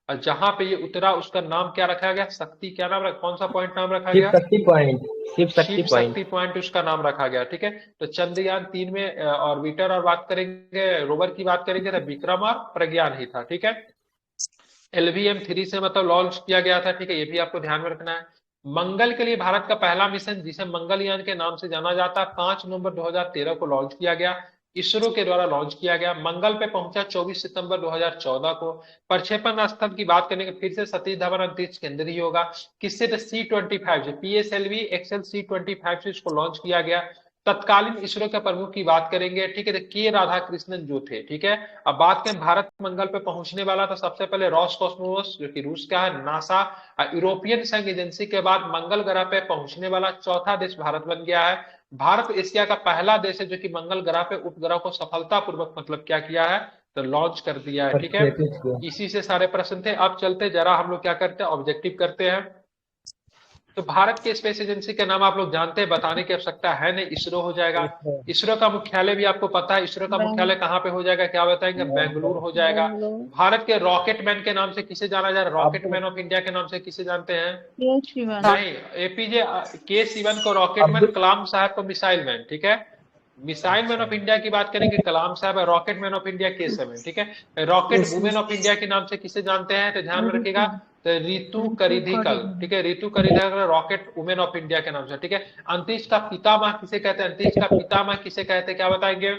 और जहां पे ये उतरा उसका नाम क्या रखा गया, शक्ति, क्या नाम कौन सा पॉइंट नाम रखा शिव गया, शक्ति पॉइंट। शिव शक्ति शिव पॉइंट। शक्ति पॉइंट उसका नाम रखा गया, ठीक है। तो चंद्रयान 3 में ऑर्बिटर और बात करेंगे, रोवर की बात करेंगे तो विक्रम और प्रज्ञान ही था, ठीक है। LVM-3 से मतलब लॉन्च किया गया था, ठीक है, ये भी आपको ध्यान में रखना है। मंगल के लिए भारत का पहला मिशन, जिसे मंगलयान के नाम से जाना जाता है, 5 नवंबर 2013 को लॉन्च किया गया, इसरो के द्वारा लॉन्च किया गया। मंगल पे पहुंचा 24 सितंबर 2014 को। प्रक्षेपण स्थल की बात करेंगे, फिर से सतीश धवन अंतरिक्ष केंद्र ही होगा। किससे, तो C-25 से, PSLV एक्सएल C-25 से इसको लॉन्च किया गया। तत्कालीन इसरो के प्रमुख की बात करेंगे, ठीक है, तो के राधाकृष्णन जो थे, ठीक है। अब बात करें भारत मंगल पे पहुंचने वाला था, सबसे पहले रॉसकॉस्मोस जो कि रूस का है, नासा, यूरोपियन संघ एजेंसी के बाद मंगल ग्रह पे पहुंचने वाला चौथा देश भारत बन गया है। भारत एशिया का पहला देश है जो कि मंगल ग्रह पे उपग्रह को सफलतापूर्वक मतलब क्या किया है, तो लॉन्च कर दिया है, ठीक है। प्रक्षेपित किया। इसी से सारे प्रश्न थे। अब चलते जरा हम लोग क्या करते हैं, ऑब्जेक्टिव करते हैं। तो भारत की स्पेस एजेंसी का नाम आप लोग जानते हैं, बताने की आवश्यकता है नहीं, इसरो हो जाएगा। इसरो का मुख्यालय भी आपको पता है, इसरो का मुख्यालय कहाँ पे हो जाएगा, क्या बताएंगे, बेंगलुरु हो जाएगा। भारत के रॉकेट मैन के नाम से किसे जाना जा रहा है, रॉकेट मैन ऑफ इंडिया के नाम से किसे जानते हैं? नहीं, एपीजे के सिवन को रॉकेट मैन, कलाम साहब को मिसाइल मैन, ठीक है। मिसाइल मैन ऑफ इंडिया की बात करेंगे कलाम साहब है, रॉकेट मैन ऑफ इंडिया के सेवन, ठीक है। रॉकेट वुमेन ऑफ इंडिया के नाम से किसे जानते हैं, तो ध्यान में रखिएगा, तो रितु करिधिकल, ठीक है। Ritu Karidhal rocket women of India के नाम से, ठीक है। अंतरिक्ष का पितामह किसे कहते हैं, अंतरिक्ष का पितामह किसे कहते हैं, क्या बताएंगे?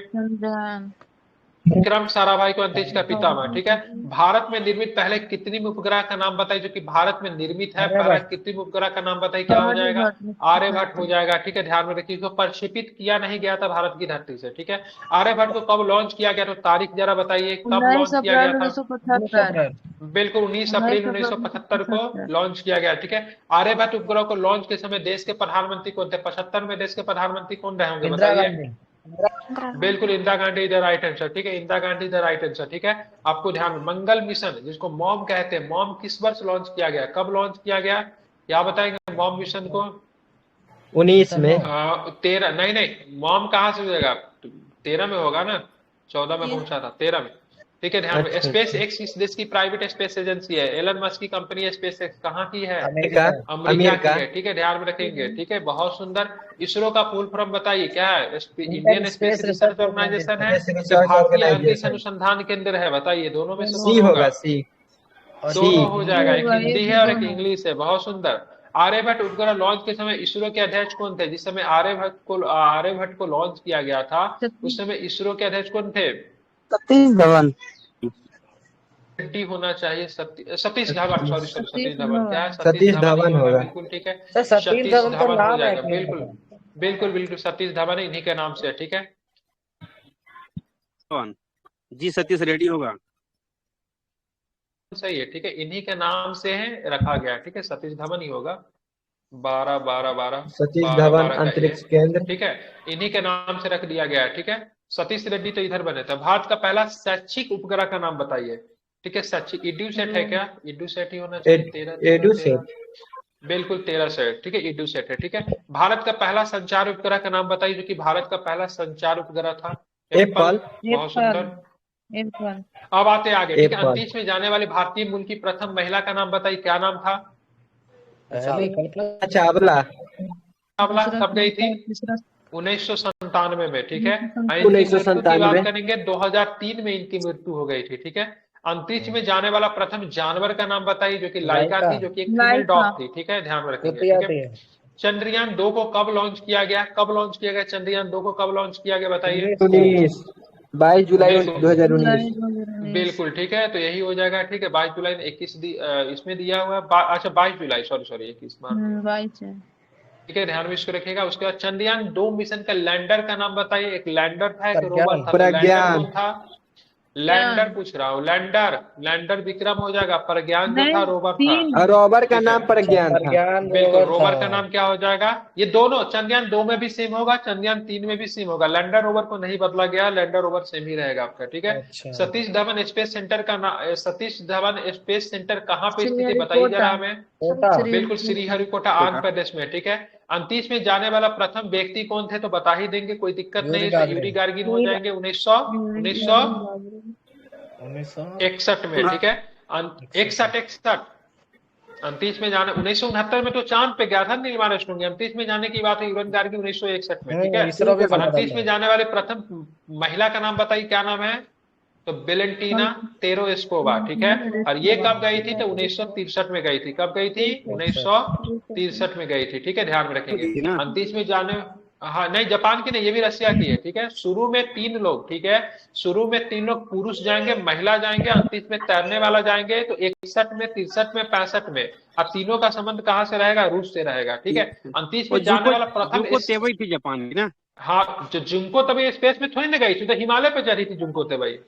विक्रम साराभाई को अंतरिक्ष का पितामह, ठीक है। भारत में निर्मित पहले कृत्रिम उपग्रह का नाम बताइए, जो कि भारत में निर्मित है, पहला कृत्रिम उपग्रह का नाम बताइए, क्या हो जाएगा? आर्यभट्ट हो जाएगा, ठीक है। ध्यान में रखिए, इसको प्रक्षेपित किया नहीं गया था भारत की धरती से, ठीक है। आर्यभट्ट को कब लॉन्च किया गया, तो तारीख जरा बताइए, कब लॉन्च किया गया था? बिल्कुल 19 अप्रैल 1975 को लॉन्च किया गया, ठीक है। आर्यभट्ट उपग्रह को लॉन्च के समय देश के प्रधानमंत्री कौन थे? 75 में देश के प्रधानमंत्री कौन रहे होंगे, बताइए? बिल्कुल Indira Gandhi is the right answer, ठीक है। Indira Gandhi is the right answer, ठीक है। आपको ध्यान, मंगल मिशन जिसको मॉम कहते हैं, मॉम किस वर्ष लॉन्च किया गया, कब लॉन्च किया गया, क्या बताएंगे मॉम मिशन को? 19 में। 13 नहीं, मॉम कहाँ से हो जाएगा, 13 में होगा ना, 14 में पहुंचा था, 13 में, ठीक है। ध्यान में, स्पेस एक्स इस देश की प्राइवेट स्पेस एजेंसी है। एलन मस्क की कंपनी स्पेस एक्स कहाँ की है? अमेरिका की है, ठीक है। ध्यान में रखेंगे, ठीक है, बहुत सुंदर। इसरो का फुल फॉर्म बताइए क्या है? इंडियन स्पेस रिसर्च ऑर्गेनाइजेशन है, भारतीय अंतरिक्ष अनुसंधान केंद्र है, बताइए दोनों में से कौन होगा? सी दोनों हो जाएगा, एक हिंदी है और एक इंग्लिश है, बहुत सुंदर। आर्यभट्ट उपग्रह लॉन्च के समय इसरो के अध्यक्ष कौन थे? जिस समय आर्यभट्ट को लॉन्च किया गया था, उस समय इसरो के अध्यक्ष कौन थे? सतीश धवन होना चाहिए, सतीश धवन, सॉरी सतीश धवन, क्या है? सतीश धवन होगा, बिल्कुल ठीक है, सतीश धवन तो हो नाम है, जाएगा, बिल्कुल बिल्कुल बिल्कुल, सतीश धवन इन्हीं के नाम से है, ठीक है। जी सतीश रेड्डी होगा, सही है, ठीक है, इन्हीं के नाम से है रखा गया, ठीक है, सतीश धवन ही होगा। 12 12 12 सतीश धवन अंतरिक्ष केंद्र, ठीक है, इन्हीं के नाम से रख दिया गया है, ठीक है। सतीश रेड्डी तो इधर बने थे। भारत का पहला शैक्षिक उपग्रह का नाम बताइए, ठीक है। शैक्षिक इडूसेट है क्या? इडूसेट ही होना चाहिए, एडूसेट, बिल्कुल 13 सेट, ठीक है, इडूसेट है, ठीक है। भारत का पहला संचार उपग्रह का नाम बताइए, जो कि भारत का पहला संचार उपग्रह था। एप्पल, बहुत सुंदर। अब आते आगे, ठीक है। अंतरिक्ष में जाने वाली भारतीय मूल की प्रथम महिला का नाम बताइए, क्या नाम था? चावला। चावला कब गई थी? 1997 में, ठीक है। 1997 की बात करेंगे 2003 में इनकी मृत्यु हो गई थी, ठीक है। अंतरिक्ष में जाने वाला प्रथम जानवर का नाम बताइए, जो कि लाइका थी, जो कि एक फीमेल डॉग थी, ठीक है, ध्यान में रखेंगे, ठीक है। चंद्रयान 2 को कब लॉन्च किया गया, कब लॉन्च किया गया चंद्रयान 2 को, कब लॉन्च किया गया बताइए? 22 जुलाई 2019, बिल्कुल ठीक है, तो यही हो जाएगा, ठीक है। 22 जुलाई 21 इसमें दिया हुआ है, अच्छा 22 जुलाई, सॉरी 21 बार, ठीक है, ध्यान में इसको रखिएगा। उसके बाद चंद्रयान 2 मिशन का लैंडर का नाम बताइए। एक लैंडर था, एक रोवर था, प्रज्ञान था, लैंडर पूछ रहा हूँ, लैंडर विक्रम हो जाएगा, प्रज्ञान जो था रोवर था, रोवर का नाम प्रज्ञान था, बिल्कुल। रोवर का नाम क्या हो जाएगा? ये दोनों चंद्रयान 2 में भी सेम होगा, चंद्रयान 3 में भी सेम होगा, लैंडर रोवर को नहीं बदला गया, लैंडर रोवर सेम ही रहेगा आपका, ठीक है। सतीश धवन स्पेस सेंटर का नाम, सतीश धवन स्पेस सेंटर कहाँ पे स्थित है बताइए जरा हमें? बिल्कुल श्रीहरिकोटा आंध्र प्रदेश में, ठीक है। अंतरिक्ष में जाने वाला प्रथम व्यक्ति कौन थे, तो बता ही देंगे, कोई दिक्कत नहीं है, यूरी गार्गिन हो जाएंगे 1961 में, ठीक है। 61 अंतरिक्ष में जाने, 1969 में तो चांद पे गया था नील आर्मस्ट्रांग। अंतरिक्ष में जाने की बात है यूरन गार्गिन 1961 में, ठीक है। अंतरिक्ष में जाने वाले प्रथम महिला का नाम बताइए, क्या नाम है? तो वेलेंटीना तेरेस्कोवा, ठीक है। और ये कब गई थी? तो 1963 में गई थी। कब गई थी? 1963 में गई थी, ठीक है, ध्यान में रखेंगे। अंतरिक्ष में जाने, हाँ नहीं, जापान की नहीं, ये भी रशिया की है, ठीक है। शुरू में 3 लोग, ठीक है, शुरू में 3 लोग पुरुष जाएंगे, महिला जाएंगे, अंतरिक्ष में तैरने वाला जाएंगे, तो 61 में, 63 में, 65 में। अब तीनों का संबंध कहाँ से रहेगा? रूस से रहेगा, ठीक है। अंतरिक्ष में जाने वाला प्रथम थी जापान की ना, हाँ, जो जुंको तबई स्पेस में थोड़ी ना गई थी, तो हिमालय पे चढ़ी थी जुंको तबई,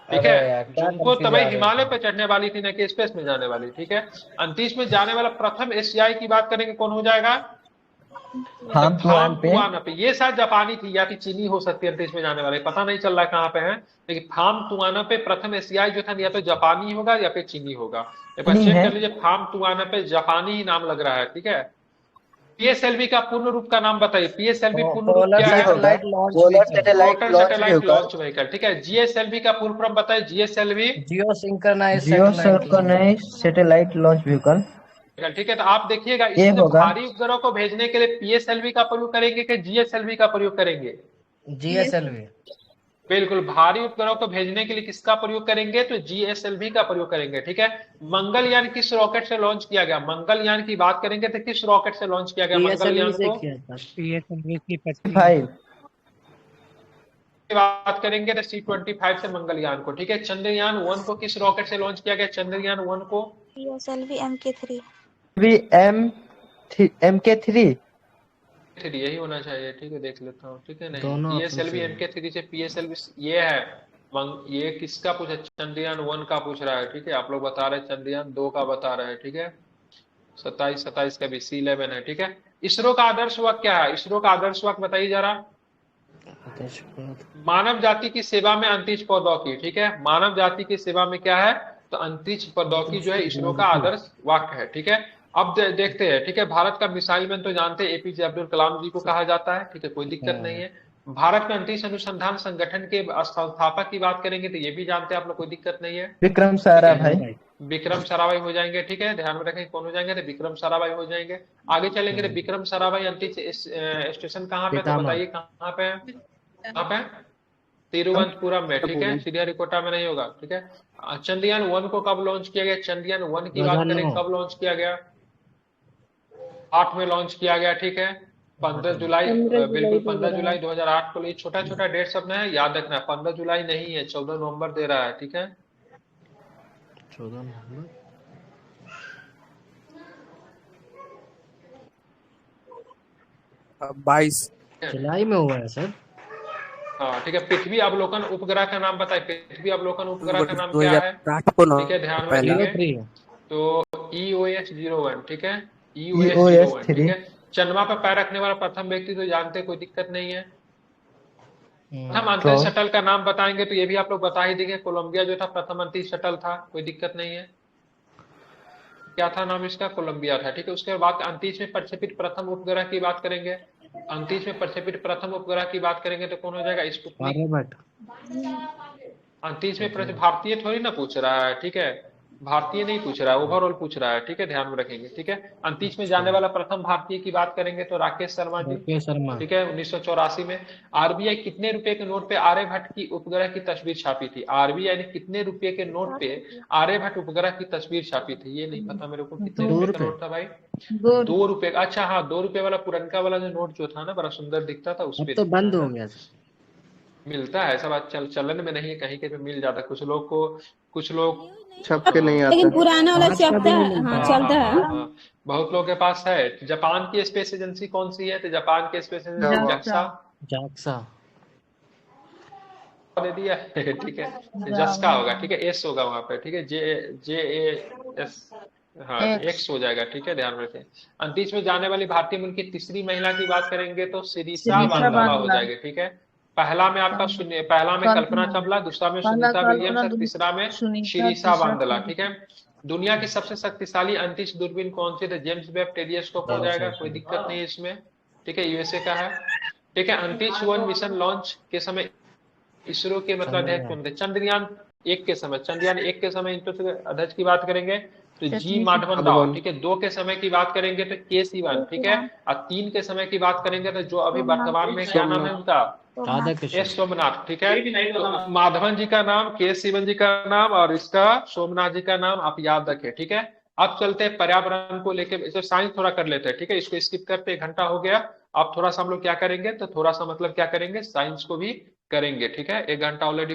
ठीक है। जुंको तबई हिमालय पे चढ़ने वाली थी, न कि स्पेस में जाने वाली, ठीक है। अंतरिक्ष में जाने वाला प्रथम एशियाई की बात करेंगे, कौन हो जाएगा? फार्म टू फार्म पे टुआना पे, ये शायद जापानी थी या फिर चीनी हो सकती है अंतरिक्ष में जाने वाले, पता नहीं चल रहा कहाँ पे है, लेकिन फार्म टुआना पे प्रथम एशियाई जो था या तो जापानी होगा या फिर चीनी होगा। एक बार नहीं चेक है। कर लीजिए, फार्म टुआना पे जापानी ही नाम लग रहा है, ठीक है। पीएसएलवी का पूर्ण रूप का नाम बताइए, पीएसएलवी पूर्ण रूप पोलर क्या है? Satellite launch polar vehicle, satellite total launch satellite vehicle, launch vehicle, ठीक है। जीएसएलवी का फुल फॉर्म बताइए, GSLV geo synchronize geo satellite synchronize satellite launch vehicle. ठीक है। तो आप देखिएगा ये इसमें होगा भारी उपग्रह को भेजने के लिए पीएसएलवी का प्रयोग करेंगे कि जीएसएलवी का प्रयोग करेंगे? जीएसएलवी। बिल्कुल, भारी उपग्रह को भेजने के लिए किसका प्रयोग करेंगे? तो जीएसएलवी का प्रयोग करेंगे, ठीक है। मंगलयान किस रॉकेट से लॉन्च किया गया? मंगलयान की बात करेंगे तो किस रॉकेट से लॉन्च किया गया पीएसएलवी मंगलयान से को? किया था। फाइव की बात करेंगे तो C-25 से मंगलयान को, ठीक है। चंद्रयान 1 को किस रॉकेट से लॉन्च किया गया? चंद्रयान 1 को PSLV MK3। MK3 यही होना चाहिए, ठीक है। देख लेता हूँ, ठीक है। नहीं, दोनों पीएसएलवी MK3 से पीएसएलवी ये है। ये किसका पूछा? चंद्रयान 1 का पूछ रहा है, ठीक है। आप लोग बता रहे हैं चंद्रयान 2 का बता रहे हैं, ठीक है। 27 का भी C11 है, ठीक है। इसरो का आदर्श वाक्य क्या है? इसरो का आदर्श वाक्य बताइए जरा। मानव जाति की सेवा में अंतरिक्ष प्रौद्योगिकी, ठीक है। मानव जाति की सेवा में क्या है? तो अंतरिक्ष प्रौद्योगिकी जो है इसरो का आदर्श वाक्य है, ठीक है। अब देखते हैं, ठीक है। भारत का मिसाइल मैन तो जानते हैं एपीजे अब्दुल कलाम जी को कहा जाता है, ठीक है, कोई दिक्कत नहीं है। भारत में अंतरिक्ष अनुसंधान संगठन के संस्थापक की बात करेंगे तो ये भी जानते हैं आप लोग, कोई दिक्कत नहीं है। विक्रम साराभाई। विक्रम साराभाई हो जाएंगे, ठीक है। ध्यान में रखें कौन हो जाएंगे, तो विक्रम साराभाई हो जाएंगे। आगे चलेंगे तो विक्रम साराभाई अंतरिक्ष स्टेशन कहाँ पे? तो बताइए कहाँ पे है? कहाँ पे? तिरुवनंतपुरम में, ठीक है। श्रीहरिकोटा में नहीं होगा, ठीक है। चंद्रयान 1 को कब लॉन्च किया गया? चंद्रयान 1 की बात करें कब लॉन्च किया गया? 8 में लॉन्च किया गया, ठीक है। 15 जुलाई, बिल्कुल 15 जुलाई 2008 को। छोटा छोटा डेट सब है, याद रखना है। 15 जुलाई नहीं है, 14 नवंबर दे रहा है, ठीक है। 14 नवंबर 22 जुलाई में हुआ है सर। हाँ, ठीक है। पृथ्वी अवलोकन उपग्रह का नाम बताए। पृथ्वी अवलोकन उपग्रह का नाम क्या है? 2008 को ना, ठीक है, ध्यान में पहला रखिए। तो EOS-01, ठीक है। EOS-01, ठीक है। चंद्रमा पर पैर रखने वाला प्रथम व्यक्ति तो जानते, कोई दिक्कत नहीं है। प्रथम अंतरिक्ष शटल का नाम बताएंगे तो ये भी आप लोग बता ही देंगे। कोलंबिया जो था प्रथम अंतरिक्ष शटल था, कोई दिक्कत नहीं है। क्या था नाम इसका? कोलंबिया था, ठीक है। उसके बाद अंतरिक्ष में प्रक्षेपित प्रथम उपग्रह की बात करेंगे। अंतरिक्ष में प्रक्षेपित प्रथम उपग्रह की बात करेंगे तो कौन हो जाएगा? स्पुतनिक। अंतरिक्ष में भारतीय थोड़ी ना पूछ रहा है, ठीक है। भारतीय नहीं पूछ रहा है, ओवरऑल पूछ रहा है, ठीक है। ध्यान में रखेंगे, ठीक है। अंतरिक्ष में जाने वाला प्रथम भारतीय की बात करेंगे तो राकेश शर्मा जी, ठीक है, 1984 में। आरबीआई कितने रुपए के नोट पे आर्यभट्ट की उपग्रह की तस्वीर छापी थी? आरबीआई ने कितने रुपए के नोट पे आर्यभट्ट उपग्रह की तस्वीर छापी थी? ये नहीं पता मेरे को, कितने रुपए का नोट था भाई? 2 रुपए का। अच्छा हाँ, 2 रुपए वाला पुरनका वाला जो नोट जो था ना, बड़ा सुंदर दिखता था, उस पे तो बंद हो गया। मिलता है ऐसा बात, चलन में नहीं है, कहीं के भी मिल जाता है। कुछ लोग छप के नहीं आता, लेकिन पुराना वाला चलता है। हाँ, चलता है। बहुत लोगों के पास है। जापान की स्पेस एजेंसी कौन सी है? तो जापान की स्पेस एजेंसी JAXA दे दिया है, ठीक है। JAXA होगा, ठीक है। एस होगा वहां पे, ठीक है। JAS, हाँ, X हो जाएगा, ठीक है। ध्यान रखें। अंतरिक्ष में जाने वाली भारतीय मूल की तीसरी महिला की बात करेंगे तो शिरीषा बांदला हो जाएगी, ठीक है। पहला में आपका पहला में कल्पना चावला, दूसरा में सुनीता विलियम्स और तीसरा में शिरीषा बांदला, ठीक है। दुनिया की सबसे शक्तिशाली अंतरिक्ष दूरबीन कौन सी? तो जेम्स वेब टेलीस्कोप हो जाएगा, कोई दिक्कत नहीं है इसमें, ठीक है। यूएसए का है, ठीक है। अंतरिक्ष 1 मिशन लॉन्च के समय इसरो के मतलब अध्यक्ष कौन थे? चंद्रयान 1 के समय अध्यक्ष की बात करेंगे तो जी माधवन राव, ठीक है। 2 के समय की बात करेंगे तो के सिवन, ठीक है। और 3 के समय की बात करेंगे तो जो अभी वर्तमान में क्या नाम है उनका? एस सोमनाथ, ठीक है। तो माधवन जी का नाम, के सिवन जी का नाम और इसका सोमनाथ जी का नाम आप याद रखें, ठीक है। अब चलते हैं पर्यावरण को लेकर, साइंस थोड़ा कर लेते हैं, ठीक है। इसको स्किप करते, 1 घंटा हो गया। अब थोड़ा सा हम लोग क्या करेंगे, तो थोड़ा सा मतलब क्या करेंगे, साइंस को भी करेंगे, ठीक है। 1 घंटा ऑलरेडी